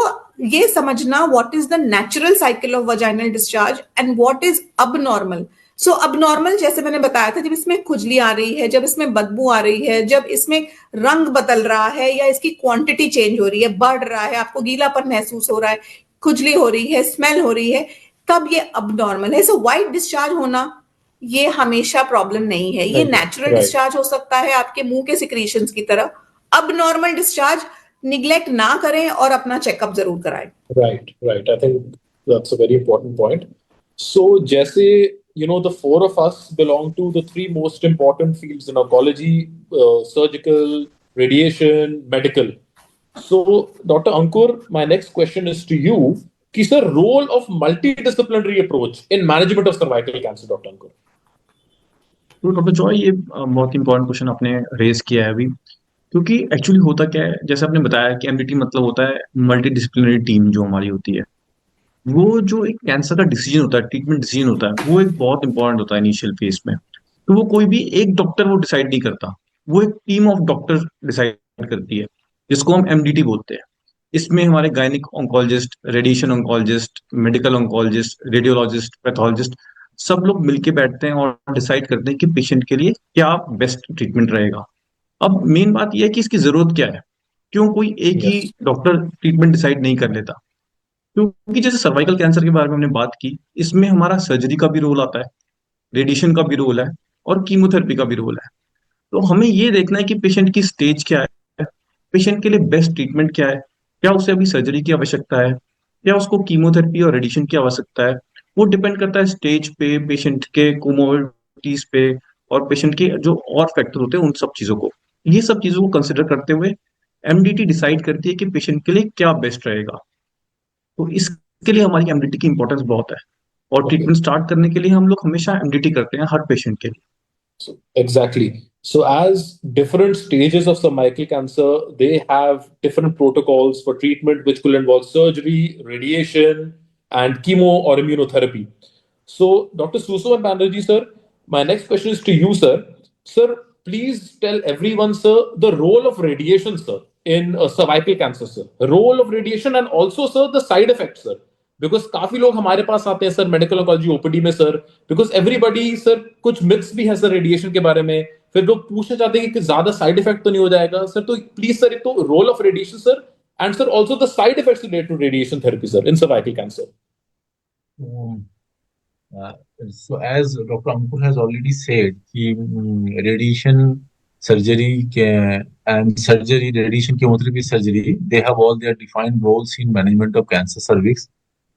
ये समझना what is the natural cycle of vaginal discharge and what is abnormal. So abnormal जैसे मैंने बताया था, जब इसमें खुजली आ रही है, जब इसमें बदबू आ रही है, जब इसमें रंग बदल रहा है या इसकी क्वांटिटी चेंज हो रही है, बढ़ रहा है, आपको गीलापन महसूस हो रहा है, खुजली हो रही है, स्मेल हो रही है, तब ये अबनॉर्मल है। सो वाइट डिस्चार्ज होना ये हमेशा प्रॉब्लम नहीं है, ये नेचुरल डिस्चार्ज हो सकता है आपके मुंह के सिक्रीशंस की तरह। अबनॉर्मल डिस्चार्ज निग्लेक्ट ना करें और अपना चेकअप जरूर कराएं। Right. I think that's a very important point. So, जैसे the four of us belong to the three most important fields in oncology, surgical, radiation, medical. So, Dr. Ankur, my next question is to you. Ki sir, role of multidisciplinary approach in management of cervical cancer, Dr. Ankur. तो doctor Joy, ये बहुत important question आपने raise किया है अभी, क्योंकि actually होता क्या है, जैसे आपने बताया कि एमडीटी मतलब होता है मल्टी डिसिप्लिनरी टीम जो हमारी होती है। वो जो एक कैंसर का डिसीजन होता है, ट्रीटमेंट डिसीजन होता है, वो एक बहुत इंपॉर्टेंट होता है इनिशियल फेज में। तो वो कोई भी एक डॉक्टर वो डिसाइड नहीं करता, वो एक टीम ऑफ डॉक्टर डिसाइड करती है, जिसको हम एमडीटी बोलते हैं। इसमें हमारे gynaec oncologist, radiation oncologist, medical oncologist, radiologist, pathologist सब लोग मिलके बैठते हैं और डिसाइड करते हैं कि पेशेंट के लिए क्या बेस्ट ट्रीटमेंट रहेगा। अब मेन बात यह है कि इसकी जरूरत क्या है, क्यों कोई एक ही डॉक्टर ट्रीटमेंट डिसाइड नहीं कर लेता। क्योंकि जैसे सर्वाइकल कैंसर के बारे में हमने बात की, इसमें हमारा सर्जरी का भी रोल आता है, रेडिएशन का भी रोल है, और कीमोथेरेपी का भी रोल है। तो हमें ये देखना है कि पेशेंट की स्टेज क्या है, पेशेंट के लिए बेस्ट ट्रीटमेंट क्या है, क्या उसे अभी सर्जरी की आवश्यकता है, क्या उसको कीमोथेरेपी और रेडिएशन की आवश्यकता है। वो डिपेंड करता है स्टेज पे, पेशेंट के कोमोर्बिडिटीज पे, और पेशेंट के जो और फैक्टर होते हैं उन सब चीजों को। ये सब चीजों को कंसिडर करते हुए एमडीटी डिसाइड करती है कि पेशेंट के लिए क्या बेस्ट रहेगा। तो इसके लिए हमारी एमडीटी की इंपॉर्टेंस बहुत है, और ट्रीटमेंट स्टार्ट करने के लिए हम लोग हमेशा एमडीटी करते हैं हर पेशेंट के लिए। So, exactly. So, as different stages of cervical cancer, they have different protocols for treatment, which will involve surgery, radiation, and chemo or immunotherapy. So, Dr. Suso and Banerjee, sir, my next question is to you, sir. Sir, please tell everyone, sir, the role of radiation, sir, in cervical cancer, sir. Role of radiation and also, sir, the side effects, sir. Because काफी लोग हमारे पास आते हैं sir medical oncology OPD में sir, because everybody sir, कुछ myths भी है sir radiation के बारे में। फिर लोग पूछना चाहते हैं कि ज्यादा साइड इफेक्ट तो नहीं हो जाएगा सर। तो प्लीज सर, एक तो role of radiation sir, and sir also the side effects related to radiation therapy sir in cervical cancer. So as Dr. Ankur has already said, radiation surgery and surgery, radiation chemotherapy surgery, they have all their defined roles in management of cancer cervix.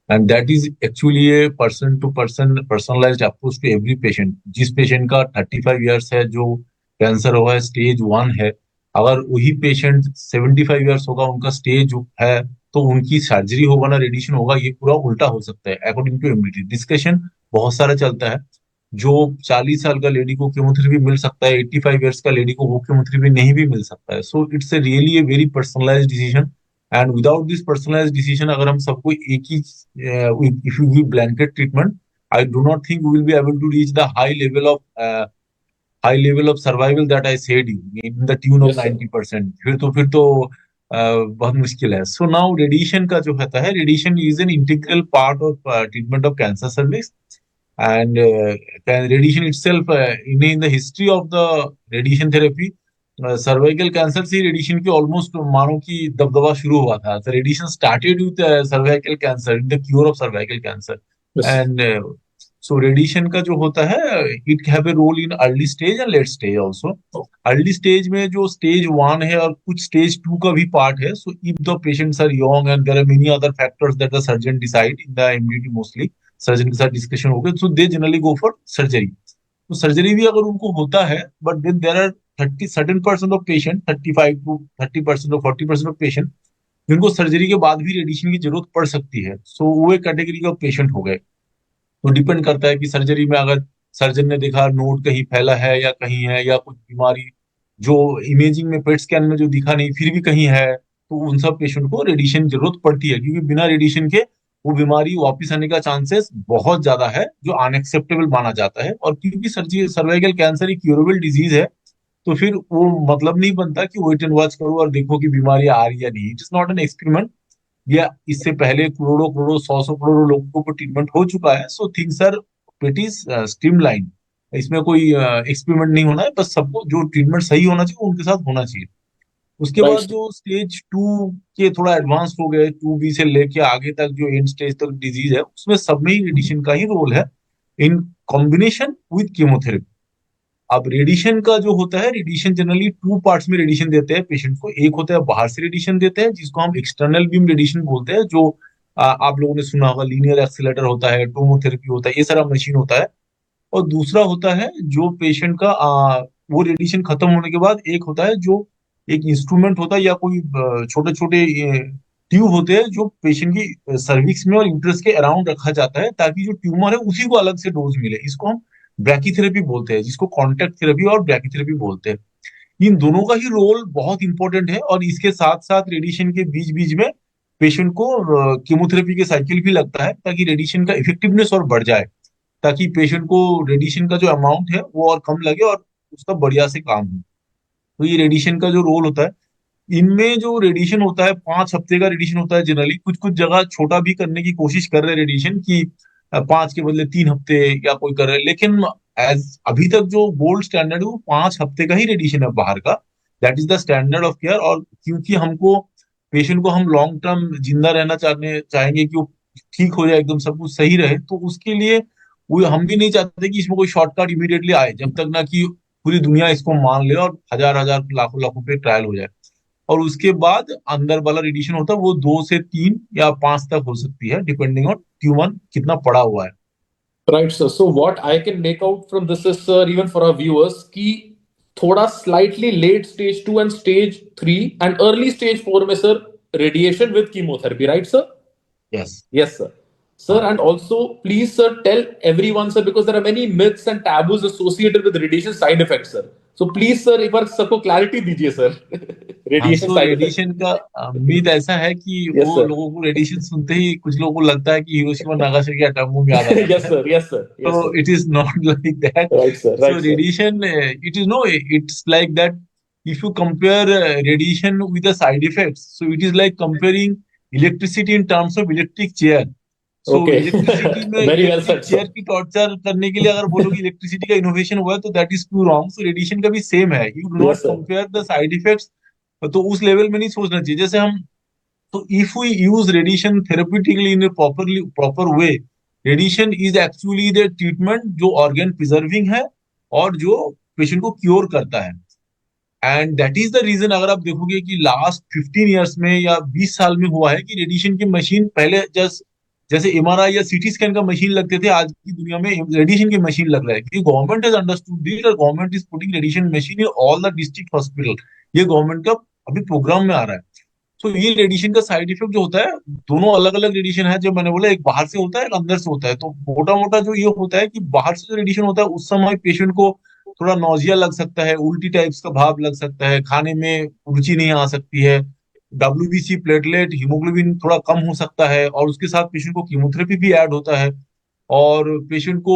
And that is actually a person to person personalized approach to every patient. जिस patient का 35 years है, जो cancer हुआ है stage 1 है, अगर वही patient 75 years होगा, उनका स्टेज है, तो उनकी सर्जरी होगा ना रेडिएशन होगा, ये पूरा उल्टा हो सकता है। अकॉर्डिंग टू एमडीटी डिस्कशन बहुत सारा चलता है। जो 40 साल का लेडी को केमोथेरेपी मिल सकता है, 85 years का लेडी को वो केमोथेरेपी नहीं भी मिल सकता है। So it's a really a very personalised decision. And without this personalised decision, अगर हम सबको एक ही if you give blanket treatment, I do not think we will be able to reach the high level of survival that I said you in the tune of 90%। फिर तो बहुत मुश्किल है। सो नाउ रेडिएशन का जो होता है, radiation is an integral part of treatment of cancer cervix. And radiation itself, in the history of the radiation therapy, cervical cancer से रेडिएशन की ऑलमोस्ट मानो कि दबदबा शुरू हुआ था। तो radiation started with cervical cancer, in the cure of cervical cancer. And so radiation का जो होता है, it have a role in early stage and late stage also. Early stage में जो स्टेज 1 है और कुछ स्टेज 2 का भी पार्ट है। So if the patients are young and there are many other factors that the surgeon decide in the MDT, mostly surgeon के साथ डिस्कशन हो गया, so they generally go for surgery. तो सर्जरी भी अगर उनको होता है, but then there are 30 certain % of patient, 35 to 30% or 40% of patient, जिनको सर्जरी के बाद भी रेडिएशन की जरूरत पड़ सकती है। सो वो एक कैटेगरी का पेशेंट हो गए। तो डिपेंड करता है कि सर्जरी में अगर सर्जन ने देखा नोड कहीं फैला है या कहीं है, या कुछ बीमारी जो इमेजिंग में पेट स्कैन में जो दिखा नहीं फिर भी कहीं है, तो उन सब पेशेंट को रेडिएशन जरूरत पड़ती है, क्योंकि बिना रेडिएशन के वो बीमारी वापस आने का चांसेस बहुत ज्यादा है, जो अनएक्सेप्टेबल माना जाता है। और क्योंकि सर्जी सर्वाइकल कैंसर एक क्यूरेबल डिजीज है, तो फिर वो मतलब नहीं बनता कि वेट एंड वॉच करो और देखो कि बीमारी आ रही है या नहीं। It is not an experiment. या इससे पहले करोड़ों करोड़ों सौ सौ करोड़ों लोगों को ट्रीटमेंट हो चुका है। So things are pretty streamline. इसमें कोई एक्सपेरिमेंट नहीं होना है, बस सबको जो ट्रीटमेंट सही होना चाहिए उनके साथ होना चाहिए। उसके राइट बाद जो स्टेज 2 के थोड़ा एडवांस हो गए, 2B से लेके आगे तक जो एंड स्टेज तक डिजीज है, उसमें सब में ही रेडिएशन का ही रोल है, इन कॉम्बिनेशन विथ कीमोथेरेपी। अब रेडिएशन का जो होता है, रेडिएशन जनरली 2 पार्ट्स में रेडिएशन देते हैं पेशेंट को। एक होता है बाहर से रेडिएशन देते हैं, जिसको हम एक्सटर्नल बीम रेडिएशन बोलते हैं, जो आप लोगों ने सुना होगा, लीनियर एक्सीलरेटर होता है, टोमोथेरेपी होता है, ये सारा मशीन होता है। और दूसरा होता है जो पेशेंट का वो रेडिएशन खत्म होने के बाद एक होता है जो एक इंस्ट्रूमेंट होता है, या कोई छोटे छोटे ट्यूब होते हैं जो पेशेंट की सर्विक्स में और यूट्रस के अराउंड रखा जाता है, ताकि जो ट्यूमर है उसी को अलग से डोज मिले। इसको हम ब्रैकीथेरेपी बोलते हैं, जिसको कॉन्टैक्ट थेरेपी और ब्रैकीथेरेपी बोलते हैं। इन दोनों का ही रोल बहुत इंपॉर्टेंट है। और इसके साथ साथ रेडिएशन के बीच बीच में पेशेंट को कीमोथेरेपी के साइकिल भी लगता है, ताकि रेडिएशन का इफेक्टिवनेस और बढ़ जाए, ताकि पेशेंट को रेडिएशन का जो अमाउंट है वो और कम लगे और उसका बढ़िया से काम हो। तो ये रेडिएशन का जो रोल होता है, इनमें जो रेडिएशन होता है 5 हफ्ते का रेडिएशन होता है जनरली। कुछ कुछ जगह छोटा भी करने की कोशिश कर रहे हैं रेडिएशन की, 5 के बदले 3 हफ्ते या कोई कर रहे हैं, लेकिन एज अभी तक जो गोल्ड स्टैंडर्ड है वो 5 हफ्ते का ही रेडिएशन है बाहर का। That is the standard of care. और क्योंकि हमको पेशेंट को हम लॉन्ग टर्म जिंदा रहना चाहेंगे कि वो ठीक हो जाए, एकदम सब कुछ सही रहे, तो उसके लिए वो हम भी नहीं चाहते कि इसमें कोई शॉर्टकट इमीडिएटली आए, जब तक ना कि पूरी दुनिया इसको मान ले और हजार हजार लाखों लाखों पे ट्रायल हो जाए। और उसके बाद अंदर वाला रेडिएशन होता है वो 2 से 3 या 5 तक हो सकती है, डिपेंडिंग ऑन ट्यूमर कितना पड़ा हुआ है। Right, sir. So what I can make out from this is, sir, even for our viewers, कि थोड़ा slightly late stage 2 and stage 3 and early stage 4 में sir radiation with chemotherapy, right, sir? Yes. Yes, sir. Sir, and also please, sir, tell everyone, sir, because there are many myths and taboos associated with radiation side effects, sir. So please, sir, एक बार सबको clarity दीजिए, sir. हाँ, Radiation सो side effects. Radiation का myth ऐसा है कि Yes, वो sir. लोगों को रेडिएशन सुनते ही कुछ लोगों को लगता है कि हिरोशिमा नागासाकी एटम बम याद आ जाता Yes, है। sir. Yes, sir. Yes, So sir. it is not like that. Right, sir. So Right, sir. radiation, it is no, it's like that. If you compare radiation with the side effects, so it is like comparing electricity in terms of electric chair. So Okay. Electricity में Very well electric said, chair sir. की torture करने के लिए अगर बोलोगे electricity का innovation हुआ है, तो that is too wrong. So radiation का भी सेम है, you do not Yes, sir. Compare the side effects. तो उस लेवल में नहीं सोचना चाहिए। जैसे हम, तो if we use radiation therapeutically in proper way, radiation is actually the treatment जो ऑर्गन प्रिजर्विंग है और जो पेशेंट को क्योर करता है। And that is the reason, अगर आप देखोगे कि लास्ट 15 ईयर्स में या 20 साल में हुआ है कि रेडिएशन की मशीन, पहले जस्ट जैसे एमआरआई या सीटी स्कैन का मशीन लगते थे, आज की दुनिया में रेडिएशन की मशीन लग रहा है, क्योंकि गवर्नमेंट हैज अंडरस्टूड दिस और government is putting radiation machine in all the district hospital. ये गवर्नमेंट का अभी प्रोग्राम में आ रहा है। तो ये रेडिएशन का साइड इफेक्ट जो होता है, दोनों अलग अलग रेडिएशन है, जो मैंने बोला, एक बाहर से होता है, एक अंदर से होता है। तो मोटा मोटा जो ये होता है कि बाहर से जो रेडिएशन होता है, उस समय पेशेंट को थोड़ा नौजिया लग सकता है, उल्टी टाइप्स का भाव लग सकता है, खाने में रुचि नहीं आ सकती है, डब्ल्यूबीसी प्लेटलेट हीमोग्लोबिन थोड़ा कम हो सकता है, और उसके साथ पेशेंट को कीमोथेरेपी भी ऐड होता है। और पेशेंट को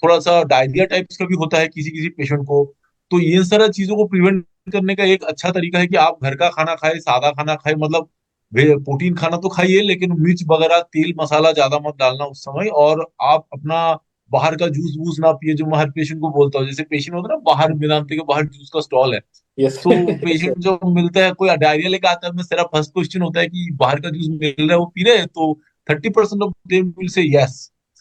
थोड़ा सा डायरिया टाइप्स का भी होता है किसी किसी पेशेंट को। तो ये सारा चीजों को प्रिवेंट करने का एक अच्छा तरीका है कि आप घर का खाना खाए, सादा खाना खाए, मतलब प्रोटीन खाना तो खाइए, लेकिन मिर्च वगैरह तेल मसाला ज्यादा मत डालना उस समय। और आप अपना बाहर का जूस वूस ना पिए, जो मैं हर पेशेंट को बोलता हूँ। जैसे पेशेंट होता है ना, बाहर वेदांता के बाहर जूस का स्टॉल है, Yes. तो पेशेंट जो मिलता है, कोई डायरिया लेके आता है, मेरा फर्स्ट क्वेश्चन होता है कि बाहर का जूस मिल रहा है वो पी रहे हैं, तो 30% of them will say yes.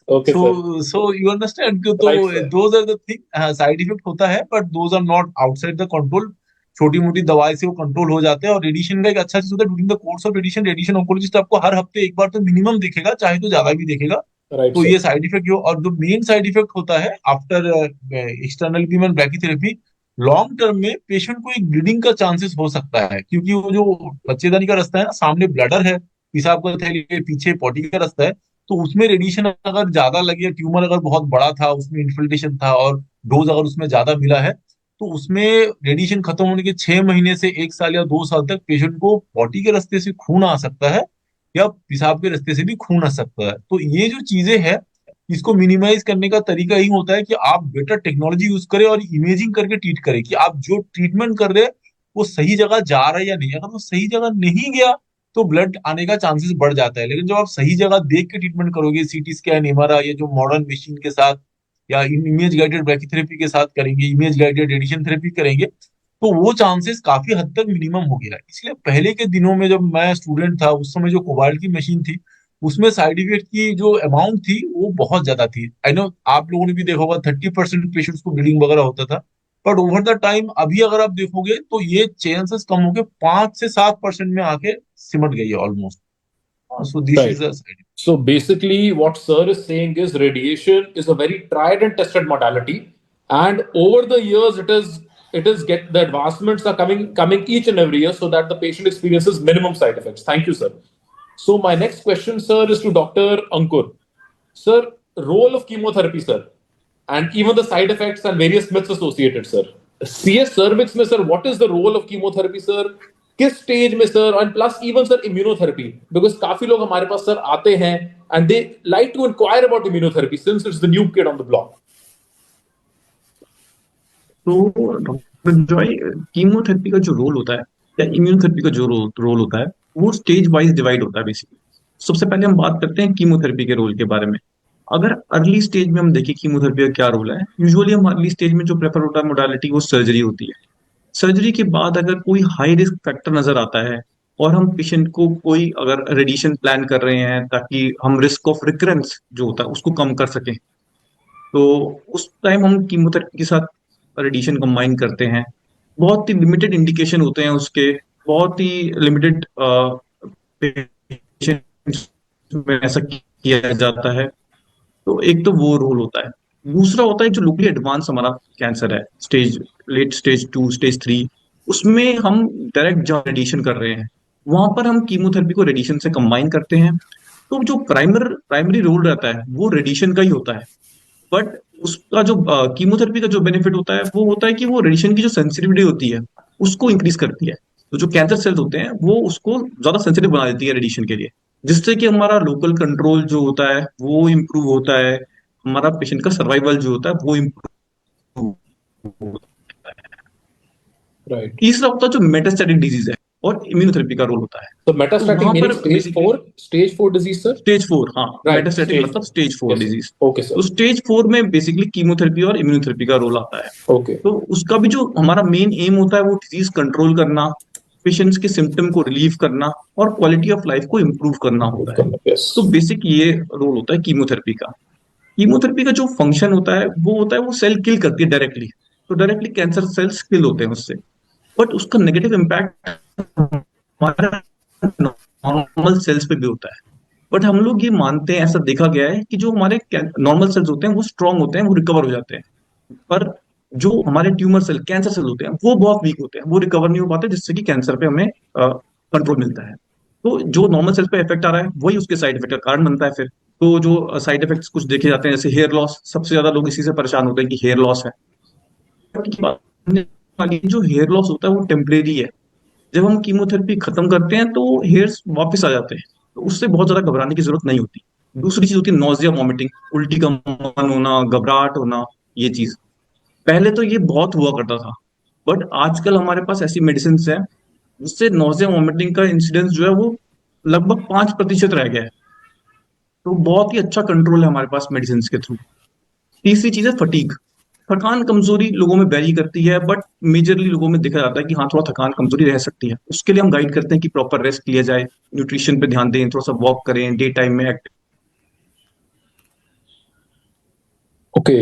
Okay, sir. So you understand. तो Right, sir. Those are the thing, side effect होता है, but those are not outside the control. छोटी मोटी दवाई से वो कंट्रोल हो जाते हैं। और रेडिएशन का एक अच्छा चीज होता है, during the course of radiation, radiation oncologist आपको हर हफ्ते एक बार तो मिनिमम देखेगा, चाहे तो ज्यादा भी देखेगा। Right, तो sir. ये साइड इफेक्ट हो। और जो मेन साइड इफेक्ट होता है after external beam and brachytherapy, long term में पेशेंट को एक ब्लीडिंग का चांसेस हो सकता है, क्योंकि वो जो बच्चेदानी का रास्ता है ना, सामने ब्लडर है, पेशाब का थैली है, पीछे पॉटी का रास्ता है, तो उसमें रेडिएशन अगर ज्यादा लगे, ट्यूमर अगर बहुत बड़ा था, उसमें इन्फिल्ट्रेशन था और डोज अगर उसमें ज्यादा मिला है, तो उसमें रेडिएशन खत्म होने के 6 महीने से 1 साल या 2 साल तक पेशेंट को पॉटी के रास्ते से खून आ सकता है या पेशाब के रास्ते से भी खून आ सकता है। तो ये जो चीजें हैं, इसको मिनिमाइज करने का तरीका ही होता है कि आप बेटर टेक्नोलॉजी यूज करें और इमेजिंग करके ट्रीट करें, कि आप जो ट्रीटमेंट कर रहे हैं वो सही जगह जा रहा है या नहीं। अगर वो सही जगह नहीं गया तो ब्लड आने का चांसेस बढ़ जाता है, लेकिन जब आप सही जगह देख के ट्रीटमेंट करोगे, सीटी स्कैन, एमआरआई, ये जो मॉडर्न मशीन के साथ या इमेज गाइडेड ब्रैकीथेरेपी के साथ करेंगे, इमेज गाइडेड रेडिएशन थेरेपी करेंगे, तो वो चांसेस काफी हद तक मिनिमम हो गया है। इसलिए पहले के दिनों में जब मैं स्टूडेंट था, उस समय जो कोबाल्ट की मशीन थी, उसमें साइड इफेक्ट की जो अमाउंट थी वो बहुत ज्यादा थी। आई नो आप लोगों ने भी देखा होगा, 30% पेशेंट्स को ब्लीडिंग वगैरह होता था, बट ओवर द टाइम अभी अगर आप देखोगे तो ये चांसेस कम होके 5 से 7% में आके सिमट गई है almost. So this Right. Is So basically, what sir is saying is radiation is a very tried and tested modality, and over the years, it is get the advancements are coming each and every year, so that the patient experiences minimum side effects. Thank you, sir. So my next question, sir, is to Dr. Ankur. Sir, role of chemotherapy, sir, and even the side effects and various myths associated, sir. CS cervix में, sir, what is the role of chemotherapy, sir? किस stage में, sir, and plus even sir immunotherapy, because काफी लोग हमारे पास sir आते हैं and they like to inquire about immunotherapy since it's the new kid on the block. तो doctor Joy, chemotherapy का जो रोल होता है या इम्यूनोथेरेपी का जो रोल होता है, वो स्टेज वाइज डिवाइड होता है बेसिकली। सबसे पहले हम बात करते हैं कीमोथेरेपी के रोल के बारे में। अगर अर्ली स्टेज में हम देखें कीमोथेरेपी का क्या रोल है, यूजुअली हम अर्ली स्टेज में जो प्रेफर होता है मोडालिटी, वो सर्जरी होती है। सर्जरी के बाद अगर कोई हाई रिस्क फैक्टर नजर आता है और हम पेशेंट को कोई अगर रेडिएशन प्लान कर रहे हैं ताकि हम रिस्क ऑफ रिकरेंस जो होता है उसको कम कर सकें, तो उस टाइम हम कीमोथेरेपी के साथ रेडिएशन कंबाइन करते हैं। बहुत ही लिमिटेड इंडिकेशन होते हैं उसके, बहुत ही लिमिटेड पेशेंट्स में ऐसा किया जाता है। तो एक तो वो रोल होता है। दूसरा होता है जो लोकली एडवांस हमारा कैंसर है, स्टेज लेट स्टेज 2, स्टेज 3, उसमें हम डायरेक्ट रेडिएशन कर रहे हैं, वहां पर हम कीमोथेरेपी को रेडिएशन से कंबाइन करते हैं। तो जो प्राइमरी रोल रहता है वो रेडिएशन का ही होता है, बट उसका जो कीमोथेरेपी का जो बेनिफिट होता है वो होता है कि वो रेडिएशन की जो सेंसिटिविटी होती है उसको इंक्रीज करती है। तो जो कैंसर सेल्स होते हैं वो उसको ज्यादा सेंसिटिव बना देती है रेडिएशन के लिए, जिससे कि हमारा लोकल कंट्रोल जो होता है वो इम्प्रूव होता है, हमारा पेशेंट का सर्वाइवल जो होता है वो इम्प्रूव होता है। राइट। तीसरा होता है जो मेटास्टैटिक डिजीज है और इम्यूनोथेरेपी का रोल होता है। तो मेटास्टैटिक वहां मीनिंग पर स्टेज 4 डिजीज, सर? स्टेज 4, हाँ, Right, मेटास्टैटिक stage मतलब 4. Stage 4 Yes, sir. Disease. Okay, sir. तो स्टेज 4 में बेसिकली कीमोथेरेपी और इम्यूनोथेरेपी का रोल आता है। Okay. तो उसका भी जो हमारा मेन एम होता है वो डिजीज कंट्रोल करना, पेशेंट्स के सिम्टम को रिलीव करना और क्वालिटी ऑफ लाइफ को इम्प्रूव करना होता है। Yes. तो बेसिक ये रोल होता है कीमोथेरेपी का। कीमोथेरेपी का जो फंक्शन होता है वो सेल किल करती है डायरेक्टली, तो डायरेक्टली कैंसर सेल्स किल होते हैं उससे, बट उसका नेगेटिव इम्पैक्ट हमारा नॉर्मल सेल्स पे भी होता है। बट हम लोग ये मानते हैं, ऐसा देखा गया है कि जो हमारे नॉर्मल सेल्स होते हैं वो स्ट्रांग होते हैं, वो रिकवर हो जाते हैं, पर जो हमारे ट्यूमर सेल, कैंसर सेल होते हैं वो बहुत वीक होते हैं, वो रिकवर नहीं हो पाते, जिससे कि कैंसर पे हमें कंट्रोल मिलता है। तो जो नॉर्मल सेल्स पे इफेक्ट आ रहा है वही उसके साइड इफेक्ट का कारण बनता है फिर। तो जो साइड इफेक्ट्स कुछ देखे जाते हैं, जैसे हेयर लॉस, सबसे ज्यादा लोग इसी से परेशान होते हैं कि हेयर लॉस है। जो हेयर लॉस होता है वो टेम्परेरी है, जब हम कीमोथेरेपी खत्म करते हैं तो हेयर्स वापस आ जाते हैं, तो उससे बहुत ज्यादा घबराने की जरूरत नहीं होती। दूसरी चीज होती है नोजिया, वॉमिटिंग, उल्टी का मन होना, घबराहट होना। ये चीज पहले तो ये बहुत हुआ करता था, बट आजकल हमारे पास ऐसी मेडिसिन है जिससे नोजिया वॉमिटिंग का इंसिडेंस जो है वो लगभग 5% रह गया है। तो बहुत ही अच्छा कंट्रोल है हमारे पास मेडिसिन के थ्रू। तीसरी चीज है फटीग, थकान कमजोरी लोगों में वेरी करती है, बट मेजरली लोगों में देखा जाता है कि हाँ, थोड़ा थकान कमजोरी रह सकती है। उसके लिए हम गाइड करते हैं कि प्रॉपर रेस्ट लिया जाए, न्यूट्रिशन पे ध्यान दें, थोड़ा सा वॉक करें, डे टाइम में एक्टिव। Okay.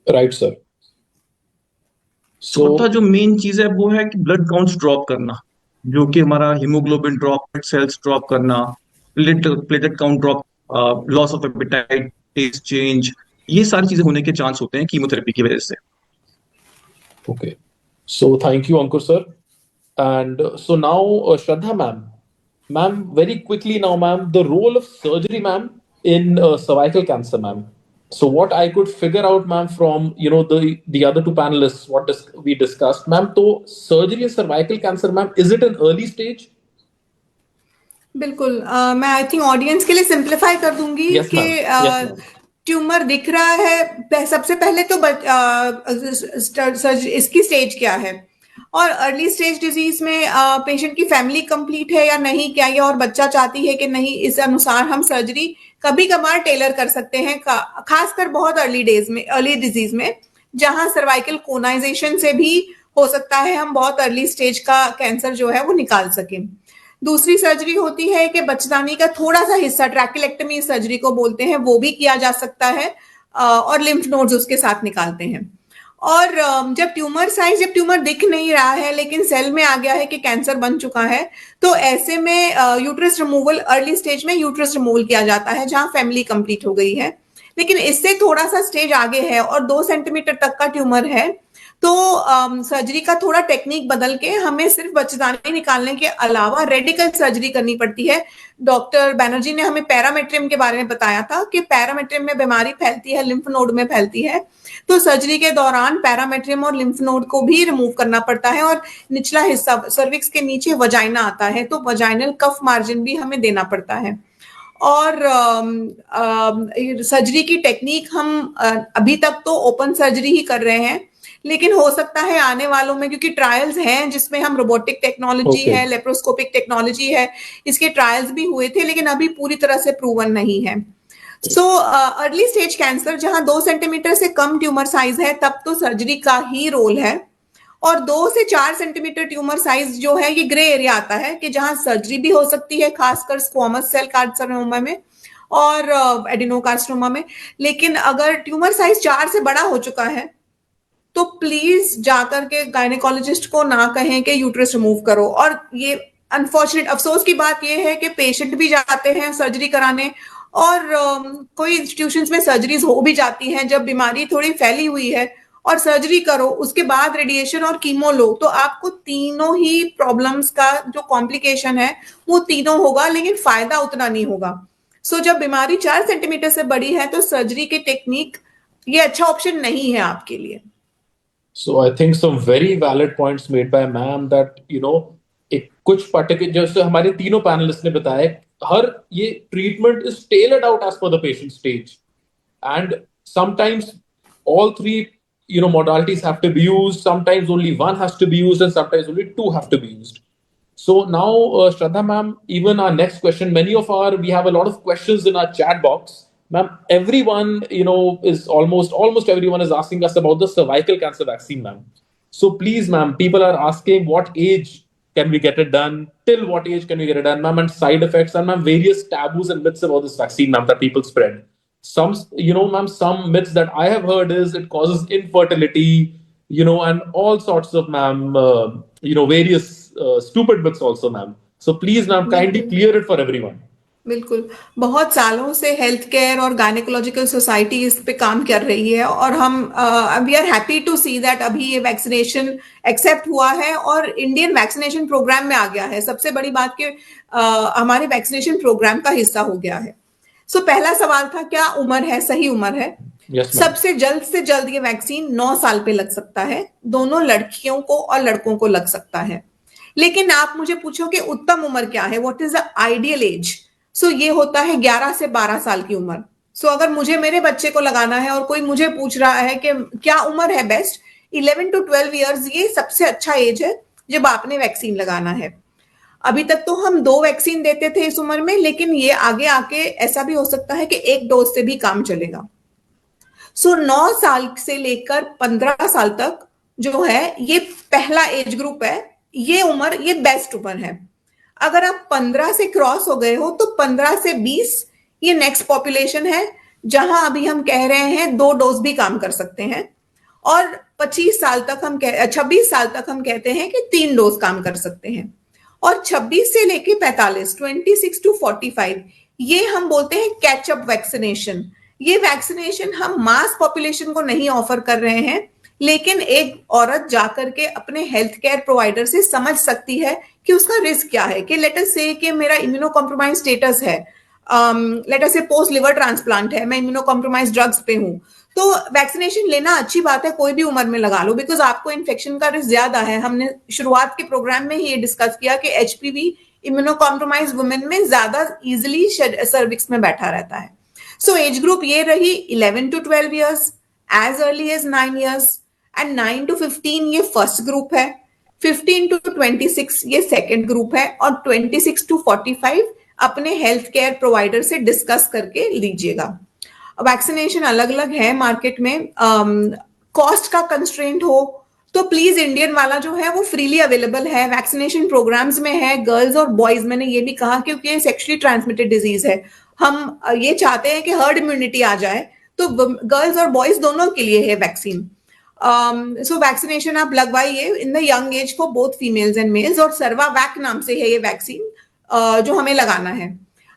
Right, sir. चौथा जो मेन चीज है वो है कि ब्लड काउंट्स ड्रॉप करना, जो कि हमारा हीमोग्लोबिन ड्रॉप, सेल्स ड्रॉप करना, platelet count drop, loss of appetite, taste change, ये सारी चीजें होने के चांस होते हैं कीमोथेरेपी की वजह से। Okay. So thank you, Ankur sir. And so now, Shraddha ma'am, very quickly now, ma'am, the role of surgery, ma'am, in cervical cancer, ma'am. So what I could figure out, ma'am, from the other two panelists, we discussed, ma'am, so surgery in cervical cancer, ma'am, is it an early stage? बिल्कुल मैं I think audience के लिए simplify कर दूंगी Yes, कि ma'am. Yes, ma'am. Tumour दिख रहा है सबसे पहले तो इसकी स्टेज क्या है और अर्ली स्टेज डिजीज में पेशेंट की फैमिली कंप्लीट है या नहीं क्या ये और बच्चा चाहती है कि नहीं, इस अनुसार हम सर्जरी कभी कभार टेलर कर सकते हैं, खासकर बहुत अर्ली डिजीज में जहां सर्वाइकल कोनाइजेशन से भी हो सकता है हम बहुत अर्ली स्टेज का कैंसर जो है वो निकाल सकें। दूसरी सर्जरी होती है कि बच्चेदानी का थोड़ा सा हिस्सा, ट्रैकेलेक्टमी सर्जरी को बोलते हैं, वो भी किया जा सकता है और लिम्फ नोड्स उसके साथ निकालते हैं। और जब ट्यूमर दिख नहीं रहा है लेकिन सेल में आ गया है कि कैंसर बन चुका है, तो ऐसे में यूट्रस रिमूवल, अर्ली स्टेज में यूट्रस रिमूवल किया जाता है जहां फैमिली कंप्लीट हो गई है। लेकिन इससे थोड़ा सा स्टेज आगे है और 2 सेंटीमीटर तक का ट्यूमर है, तो सर्जरी का थोड़ा टेक्निक बदल के हमें सिर्फ बच्चेदानी निकालने के अलावा रेडिकल सर्जरी करनी पड़ती है। डॉक्टर बैनर्जी ने हमें पैरामेट्रियम के बारे में बताया था कि पैरामेट्रियम में बीमारी फैलती है, लिम्फ नोड में फैलती है, तो सर्जरी के दौरान पैरामेट्रियम और लिम्फ नोड को भी रिमूव करना पड़ता है और निचला हिस्सा सर्विक्स के नीचे वजाइना आता है, तो वजाइनल कफ मार्जिन भी हमें देना पड़ता है। और सर्जरी की टेक्निक हम अभी तक तो ओपन सर्जरी ही कर रहे हैं, लेकिन हो सकता है आने वालों में, क्योंकि ट्रायल्स हैं जिसमें हम रोबोटिक टेक्नोलॉजी है, लेप्रोस्कोपिक टेक्नोलॉजी है, इसके ट्रायल्स भी हुए थे लेकिन अभी पूरी तरह से प्रूवन नहीं है। सो अर्ली स्टेज कैंसर जहां 2 सेंटीमीटर से कम ट्यूमर साइज है तब तो सर्जरी का ही रोल है, और 2 से 4 सेंटीमीटर ट्यूमर साइज जो है ये ग्रे एरिया आता है कि जहां सर्जरी भी हो सकती है, खासकर स्क्वामस सेल कार्सिनोमा में और एडिनोकार्सिनोमा में। लेकिन अगर ट्यूमर साइज 4 से बड़ा हो चुका है तो प्लीज जाकर के गायनेकोलॉजिस्ट को ना कहें कि यूट्रस रिमूव करो। और ये अनफॉर्चुनेट अफसोस की बात ये है कि पेशेंट भी जाते हैं सर्जरी कराने और कोई इंस्टीट्यूशंस में सर्जरीज हो भी जाती हैं जब बीमारी थोड़ी फैली हुई है, और सर्जरी करो उसके बाद रेडिएशन और कीमो लो तो आपको तीनों ही प्रॉब्लम्स का जो कॉम्प्लिकेशन है वो तीनों होगा, लेकिन फायदा उतना नहीं होगा। सो जब बीमारी 4 सेंटीमीटर से बड़ी है तो सर्जरी की टेक्निक ये अच्छा ऑप्शन नहीं है आपके लिए। So I think some very valid points made by ma'am that एक कुछ particular, जैसे हमारे तीनों पैनलिस्ट ने बताया, हर ये treatment is tailored out as per the patient stage, and sometimes all three modalities have to be used, sometimes only one has to be used, and sometimes only 2 have to be used. So now Shraddha ma'am, even our next question, we have a lot of questions in our chat box. Ma'am, everyone, is almost everyone is asking us about the cervical cancer vaccine, ma'am. So please, ma'am, people are asking what age can we get it done? Till what age can we get it done, ma'am? And side effects, and ma'am, various taboos and myths about this vaccine, ma'am, that people spread. Some, ma'am, some myths that I have heard is it causes infertility, and all sorts of, ma'am, various stupid myths also, ma'am. So please, ma'am, kindly clear it for everyone. बिल्कुल, बहुत सालों से health care और gynaecological society इस पे काम कर रही है और हम we are happy to see that अभी ये वैक्सीनेशन एक्सेप्ट हुआ है और इंडियन वैक्सीनेशन प्रोग्राम में आ गया है। सबसे बड़ी बात कि हमारे वैक्सीनेशन प्रोग्राम का हिस्सा हो गया है। सो पहला सवाल था क्या उम्र है, सही उम्र है? सबसे जल्द से जल्द ये वैक्सीन 9 साल पे लग सकता है, दोनों लड़कियों को और लड़कों को लग सकता है। लेकिन आप मुझे पूछो कि उत्तम उम्र क्या है, what is the ideal age? So ये होता है 11 से 12 साल की उम्र। सो अगर मुझे मेरे बच्चे को लगाना है और कोई मुझे पूछ रहा है कि क्या उम्र है बेस्ट, 11 to 12 इयर्स ये सबसे अच्छा एज है जब आपने वैक्सीन लगाना है। अभी तक तो हम 2 वैक्सीन देते थे इस उम्र में, लेकिन ये आगे आके ऐसा भी हो सकता है कि 1 डोज से भी काम चलेगा। सो 9 साल से लेकर 15 साल तक जो है ये पहला एज ग्रुप है, ये उम्र ये बेस्ट उम्र है। अगर आप 15 से क्रॉस हो गए हो तो 15 से 20 ये नेक्स्ट पॉपुलेशन है जहां अभी हम कह रहे हैं 2 डोज भी काम कर सकते हैं, और 26 साल तक 26 साल तक हम कहते हैं कि 3 डोज काम कर सकते हैं, और 26 से लेके 45 26 to 45 ये हम बोलते हैं कैचअप वैक्सीनेशन। ये वैक्सीनेशन हम मास पॉपुलेशन को नहीं ऑफर कर रहे हैं, लेकिन एक औरत जाकर के अपने हेल्थ केयर प्रोवाइडर से समझ सकती है कि उसका रिस्क क्या है, कि लेट अस से कि मेरा इम्यूनो कॉम्प्रोमाइज स्टेटस है, लेट अस से पोस्ट लिवर ट्रांसप्लांट है, मैं इम्यूनो कॉम्प्रोमाइज ड्रग्स पे हूँ, तो वैक्सीनेशन लेना अच्छी बात है, कोई भी उम्र में लगा लो, बिकॉज आपको इन्फेक्शन का रिस्क ज्यादा है। हमने शुरुआत के प्रोग्राम में ही ये डिस्कस किया कि एचपीवी इम्यूनो कॉम्प्रोमाइज वुमेन में ज्यादा इजिली सर्विक्स में बैठा रहता है। सो एज ग्रुप ये रही 11 to 12 years, as early as 9 years, and 9 to 15 ये फर्स्ट ग्रुप है, 15 to 26 ये सेकेंड ग्रुप है, और 26 to 45 अपने हेल्थ केयर प्रोवाइडर से डिस्कस करके लीजिएगा। वैक्सीनेशन अलग अलग है मार्केट में, कॉस्ट का कंस्ट्रेंट हो तो प्लीज इंडियन वाला जो है वो फ्रीली अवेलेबल है, वैक्सीनेशन प्रोग्राम्स में है, गर्ल्स और बॉयज, मैंने ये भी कहा क्योंकि ये सेक्सुअली ट्रांसमिटेड डिजीज है, हम ये चाहते हैं कि हर्ड इम्यूनिटी आ जाए, तो गर्ल्स और बॉयज दोनों के लिए है वैक्सीन। सो वैक्सीनेशन आप लगवाइए इन द यंग एज को, बोथ फीमेल्स एंड मेल्स, और सर्वावैक नाम से है ये वैक्सीन जो हमें लगाना है।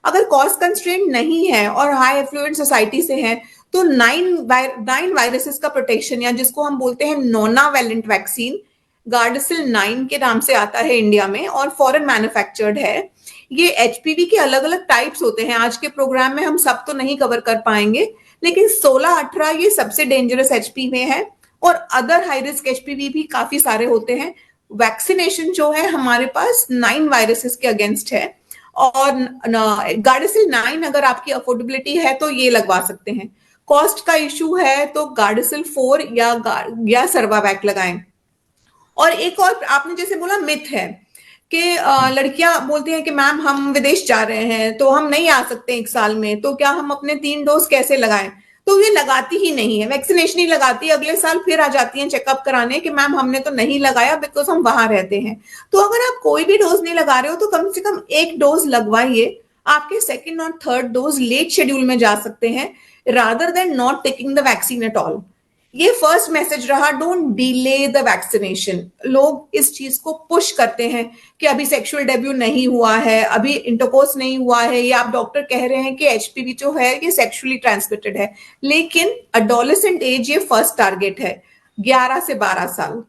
अगर कॉस्ट कंस्ट्रेंट नहीं है और हाई एफ्लुएंट सोसाइटी से है तो 9 वायरसेस का प्रोटेक्शन, या जिसको हम बोलते हैं नोनावेलेंट वैक्सीन, गार्डासिल 9 के नाम से आता है इंडिया में और फॉरेन मैन्युफैक्चर्ड है। ये एचपीवी के अलग अलग टाइप्स होते हैं, आज के प्रोग्राम में हम सब तो नहीं कवर कर पाएंगे, लेकिन 16-18 ये सबसे डेंजरस एचपीवी है, और अदर हाई रिस्क एचपीवी भी काफी सारे होते हैं। वैक्सीनेशन जो है हमारे पास 9 वायरसेस के अगेंस्ट है, और गार्डासिल 9 अगर आपकी अफोर्डेबिलिटी है तो ये लगवा सकते हैं। कॉस्ट का इशू है तो गार्डासिल 4 या सर्वावैक लगाएं। और एक और आपने जैसे बोला मिथ है कि लड़कियां बोलती हैं कि मैम हम विदेश जा रहे हैं तो हम नहीं आ सकते 1 साल में, तो क्या हम अपने 3 डोज कैसे लगाएं? तो ये लगाती ही नहीं है, वैक्सीनेशन ही लगाती है, अगले साल फिर आ जाती हैं चेकअप कराने कि मैम हमने तो नहीं लगाया बिकॉज हम वहां रहते हैं। तो अगर आप कोई भी डोज नहीं लगा रहे हो तो कम से कम 1 डोज लगवाइए, आपके सेकेंड और थर्ड डोज लेट शेड्यूल में जा सकते हैं rather than not taking the vaccine at all। ये फर्स्ट मैसेज रहा, डोंट डिले द वैक्सीनेशन। लोग इस चीज को पुश करते हैं कि अभी सेक्सुअल डेब्यू नहीं हुआ है, अभी इंटरकोर्स नहीं हुआ है, या आप डॉक्टर कह रहे हैं कि एचपीवी जो है ये सेक्सुअली ट्रांसमिटेड है, लेकिन अडोलेसेंट एज ये फर्स्ट टारगेट है, 11 से 12 साल।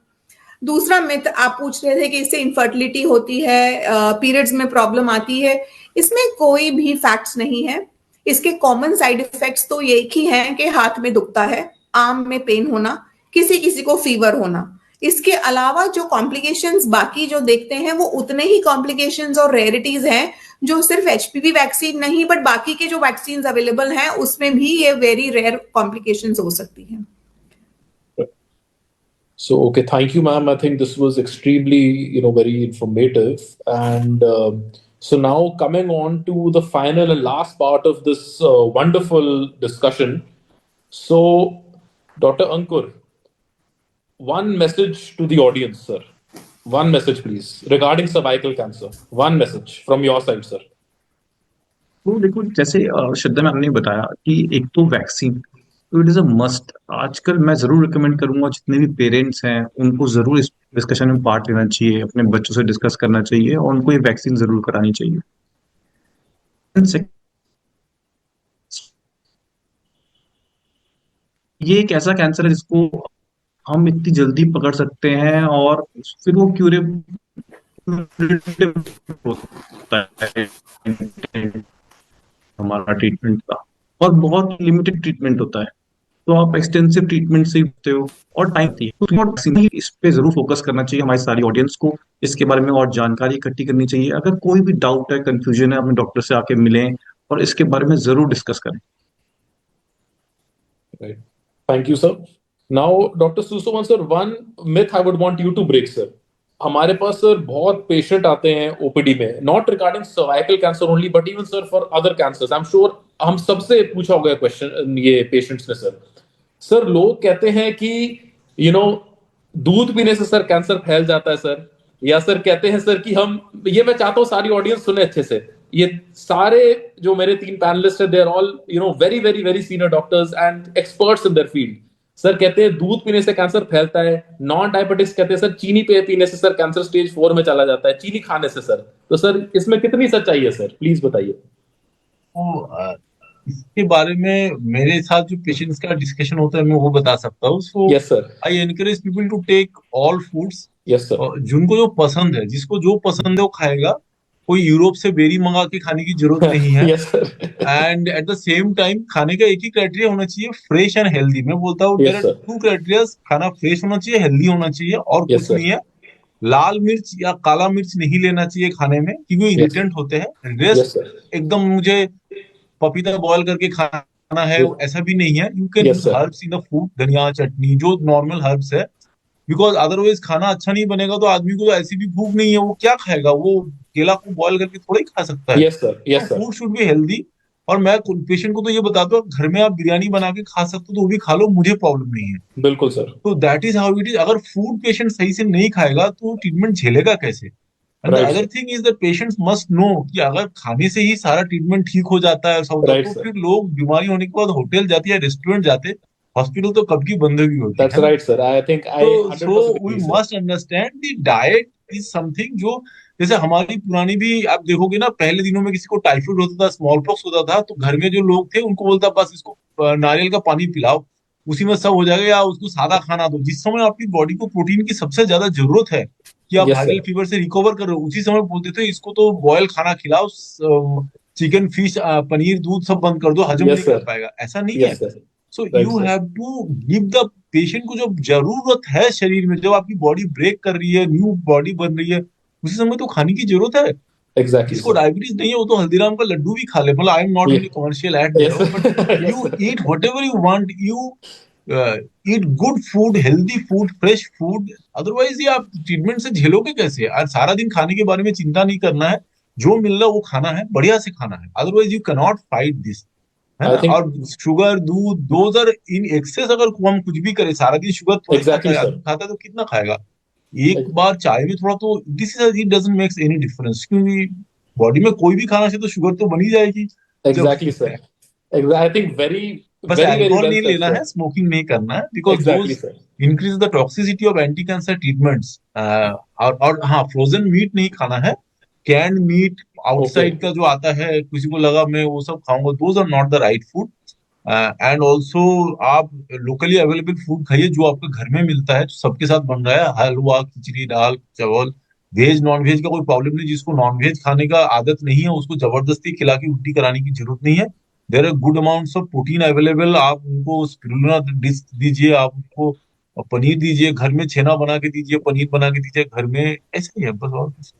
दूसरा मिथ आप पूछ रहे थे कि इससे इनफर्टिलिटी होती है, पीरियड्स में प्रॉब्लम आती है, इसमें कोई भी फैक्ट्स नहीं है। इसके कॉमन साइड इफेक्ट्स तो एक ही हैं कि हाथ में दुखता है, आर्म में पेन होना, किसी किसी को फीवर होना। इसके अलावा जो कॉम्प्लिकेशंस बाकी जो देखते हैं वो उतने ही कॉम्प्लिकेशंस और रेयरिटीज हैं जो सिर्फ एचपीवी वैक्सीन नहीं बट बाकी के जो वैक्सीन अवेलेबल हैं उसमें भी ये वेरी रेयर कॉम्प्लिकेशंस हो सकती हैं। So, okay, thank you, ma'am. I think this was extremely, very informative. And so now coming on to the final and last part of this wonderful discussion. So, Dr. Ankur, one message to the audience, sir. One message, please, regarding cervical cancer. One message from your side, sir. तो देखो, जैसे श्रद्धा ma'am ने बताया कि एक तो vaccine, तो it is a must. आजकल मैं जरूर रिकमेंड करूंगा जितने भी पेरेंट्स हैं उनको जरूर इस डिस्कशन में पार्ट लेना चाहिए, अपने बच्चों से डिस्कस करना चाहिए और उनको ये वैक्सीन जरूर करानी चाहिए। ये एक ऐसा कैंसर है जिसको हम इतनी जल्दी पकड़ सकते हैं और फिर वो क्यूरेबल होता है हमारा ट्रीटमेंट का, और बहुत लिमिटेड ट्रीटमेंट होता है, तो आप एक्सटेंसिव ट्रीटमेंट से होते हो और टाइम चाहिए। इस पे जरूर फोकस करना चाहिए हमारी सारी ऑडियंस को, इसके बारे में और जानकारी इकट्ठी करनी चाहिए। अगर कोई भी डाउट है, कंफ्यूजन है, अपने डॉक्टर से आके मिलें और इसके बारे में जरूर डिस्कस करें। Right. Thank you, sir. Now, Dr. Susuman, sir, one myth I would want you to break, sir. हमारे पास सर बहुत पेशेंट आते हैं ओपीडी में, not regarding cervical cancer only but even sir for other cancers. I am sure हम सबसे पूछा होगा क्वेश्चन ये पेशेंट्स ने, सर लोग कहते हैं कि दूध पीने से सर कैंसर फैल जाता है सर, या सर कहते हैं सर कि हम, ये मैं चाहता हूँ सारी ऑडियंस सुने अच्छे से, ये सारे जो मेरे 3 पैनलिस्ट हैं they are all very very very senior doctors and experts in their field. Sir कहते हैं दूध पीने से कैंसर फैलता है, नॉन डायबिटिक्स कहते हैं सर चीनी पीने से सर कैंसर स्टेज 4 में चला जाता है, चीनी खाने से सर। तो सर इसमें कितनी सच्चाई है सर, प्लीज बताइए। इसके बारे में मेरे साथ जो पेशेंट्स का डिस्कशन होता है मैं वो बता सकता हूँ. So Yes, sir. I encourage people to take all foods. Yes, sir. जिनको जो पसंद है, जिसको जो पसंद है वो खाएगा. कोई यूरोप से बेरी मंगा के खाने की जरूरत नहीं है. Yes, sir. And at the same time खाने का एक ही क्राइटेरिया होना चाहिए, फ्रेश एंड हेल्दी. मैं बोलता हूँ there Yes, are sir. 2 criteria. खाना फ्रेश होना चाहिए, हेल्दी होना चाहिए, और Yes, कुछ sir. नहीं है. लाल मिर्च या काला मिर्च नहीं लेना चाहिए खाने में, क्योंकि Yes. इरिटेंट होते हैं. Yes, rest sir. एकदम मुझे पपीता बॉयल करके खाना है Yes. ऐसा भी नहीं है. You can Yes, use sir. Herbs in the food, धनिया, चटनी, जो नॉर्मल हर्ब्स है. बिकॉज अदरवाइज खाना अच्छा नहीं बनेगा तो आदमी को तो ऐसी भी भूख नहीं है, वो क्या खाएगा? वो केला को बॉयल करके थोड़ा ही खा सकता है. Yes, sir. तो Yes, sir. Food should be healthy. और मैं पेशेंट को तो ये बताता हूँ, घर में आप बिरयानी बना के खा सकते हो तो वो भी खा लो, मुझे प्रॉब्लम नहीं है. बिल्कुल सर. तो that is how it is. अगर फूड पेशेंट सही से नहीं खाएगा तो ट्रीटमेंट झेलेगा कैसे? And the right other sir. Thing is the patients must know कि अगर खाने से ही सारा ट्रीटमेंट ठीक हो जाता है, सब होता है, राइट तो सर. फिर लोग बीमारी होने के बाद होटल जाते हैं, रेस्टोरेंट जाते. हॉस्पिटल तो कब की बंद हुई होती दैट्स है ना. Right sir. I think I तो so 100% we agree sir. Must understand the diet is something जो, जैसे हमारी पुरानी भी आप देखोगे ना, पहले दिनों में किसी को टाइफाइड होता था, स्मॉल पॉक्स होता था, तो घर में जो लोग थे उनको बोलता बस इसको नारियल का पानी पिलाओ, उसी में सब हो जाएगा, या उसको सादा खाना दो. जिस समय आपकी बॉडी को प्रोटीन की सबसे ज्यादा जरूरत है कि आप यस वायरल सर. फीवर से रिकवर कर रहे हो, उसी समय बोलते थे इसको तो बॉयल खाना खिलाओ, चिकन, फिश, पनीर, दूध सब बंद कर दो, हजम यस नहीं कर सर. पाएगा. ऐसा नहीं है. Yes sir. So right you sir. Have to give the patient को जो जरूरत है शरीर में, जब आपकी बॉडी ब्रेक कर रही है, न्यू बॉडी बन रही है, उसी समय तो खाने की जरूरत है. एग्जैक्टली जिसको सर. डायबिटीज नहीं है वो तो हल्दीराम का लड्डू भी खा ले. मतलब I am not only commercial add they yes रहा हूँ, but yes you sir. Eat what ever you want. You eat good food, healthy food, fresh food. Otherwise ये आप ट्रीटमेंट से झेलोगे कैसे? और सारा दिन खाने के बारे में चिंता नहीं करना है, जो मिल रहा है वो खाना है, बढ़िया से खाना है. Otherwise you cannot fight this, है आई ना. थिंक और शुगर, दूध, दोज आर इन एक्सेस. अगर हम कुछ भी करें, सारा दिन शुगर थोड़ी खाता एग्जैक्टली है सर. आदमी, खाता है तो कितना खाएगा? एक बार चाय में थोड़ा तो this is, it doesn't makes any difference, क्योंकि बॉडी में कोई भी खाना से तो शुगर तो बनी जाएगी. तो exactly sir. I think very बस वेरी वेरी अल्कोहल वेल नहीं सेड लेना है, सर. स्मोकिंग नहीं करना है, because exactly those sir. Increase the toxicity of anti cancer treatments. और हाँ, फ्रोजन मीट नहीं खाना है. Canned meet, okay. आउटसाइड का जो आता है, किसी को लगा मैं वो सब खाऊंगा, those are not the right food. And also आप लोकली अवेलेबल फूड खाइए, जो आपके घर में मिलता है, जो सबके साथ बन रहा है. हलवा, खिचड़ी, दाल चावल. वेज नॉन वेज का कोई प्रॉब्लम नहीं. जिसको नॉन वेज खाने का आदत नहीं है उसको जबरदस्ती खिला के उल्टी कराने की जरूरत नहीं है. There are good amounts of protein available. आप उनको स्पिरुलिना डिश दीजिए, आप उनको पनीर दीजिए, घर में छेना बना के दीजिए, पनीर बना के दीजिए घर में. ऐसे ही है बस, और कुछ.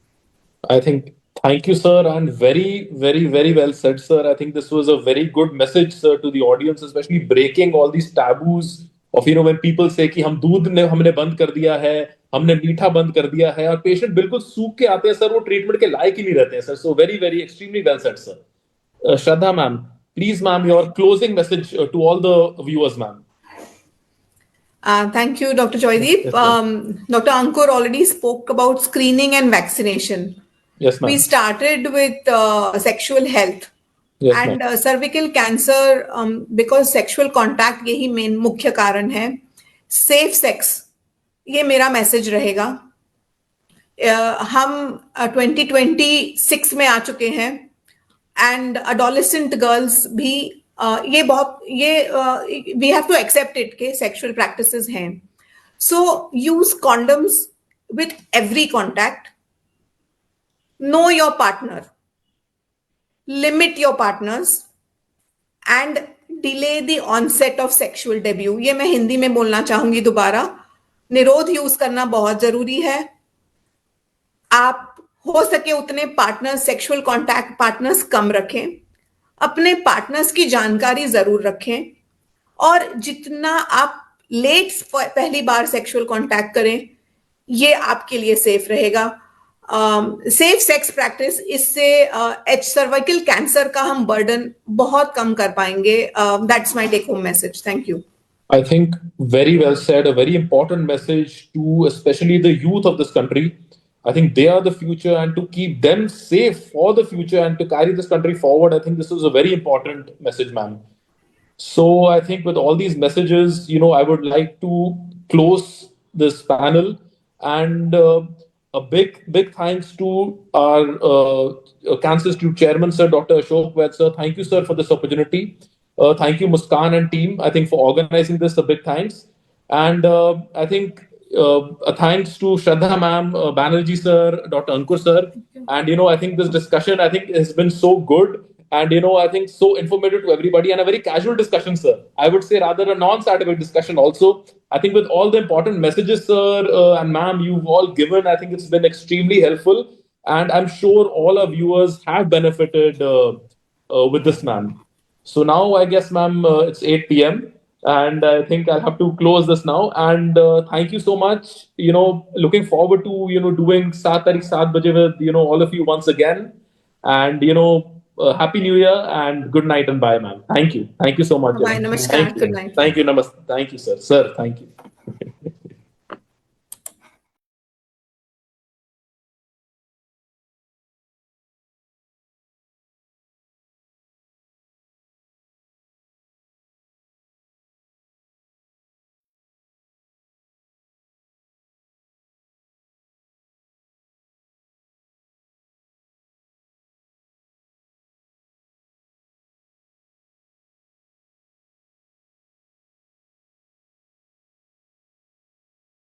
I think, thank you, sir, and very, very, very well said, sir. I think this was a very good message, sir, to the audience, especially breaking all these taboos of, when people say कि हम दूध ने हमने बंद कर दिया है, हमने मीठा बंद कर दिया है, और पेशेंट बिल्कुल सूख के आते हैं सर, वो ट्रीटमेंट के लायक ही नहीं रहते हैं sir. So very very extremely well said, sir. Shraddha ma'am, please ma'am, your closing message to all the viewers, ma'am. Thank you, Dr. Joydeep. Yes, ma'am. Dr. Ankur already spoke about screening and vaccination. Yes, We ma'am. started with sexual health Yes, and ma'am. cervical cancer, because sexual contact यही main मुख्य कारण है. Safe sex, ये मेरा message रहेगा. हम 2026 में आ चुके हैं एंड अडोलेसेंट गर्ल्स भी ये बहुत ये we have to accept it के सेक्सुअल प्रैक्टिसेस हैं. So use condoms with every contact. Know your partner, limit your partners and delay the onset of sexual debut. ये मैं हिंदी में बोलना चाहूंगी दोबारा. निरोध यूज करना बहुत जरूरी है. आप हो सके उतने पार्टनर्स, सेक्सुअल कॉन्टैक्ट पार्टनर्स कम रखें. अपने पार्टनर्स की जानकारी जरूर रखें. और जितना आप लेट पहली बार सेक्सुअल कॉन्टैक्ट करें, ये आपके लिए सेफ रहेगा. सेफ सेक्स प्रैक्टिस, इससे सर्वाइकल कैंसर का हम बर्डन बहुत कम कर पाएंगे. That's my take home message. Thank you. I think very well said, a very important message to especially the youth of this country. I think they are the future, and to keep them safe for the future and to carry this country forward, I think this is a very important message, ma'am. So I think with all these messages, I would like to close this panel, and a big thanks to our Cancer Institute Chairman, Sir Dr. Ashok Vaid, sir. Thank you, sir, for this opportunity. Thank you, Muskan and team, I think, for organizing this. A big thanks. And I think a thanks to Shraddha ma'am, Banerjee sir, Dr. Ankur sir. And, I think this discussion, I think, has been so good. And, I think so informative to everybody and a very casual discussion, sir. I would say rather a non-scientific discussion also. I think with all the important messages, sir, and ma'am, you've all given, I think it's been extremely helpful. And I'm sure all our viewers have benefited with this, ma'am. So now I guess, ma'am, it's 8 p.m. And I think I'll have to close this now. And thank you so much. Looking forward to, doing 7 Tarikh 7 Baje with, all of you once again. And, Happy New Year and good night and bye, ma'am. Thank you. Thank you so much. Bye, Thank namaskar, you. good night. Thank you, namaste. Thank you, sir. Sir, thank you.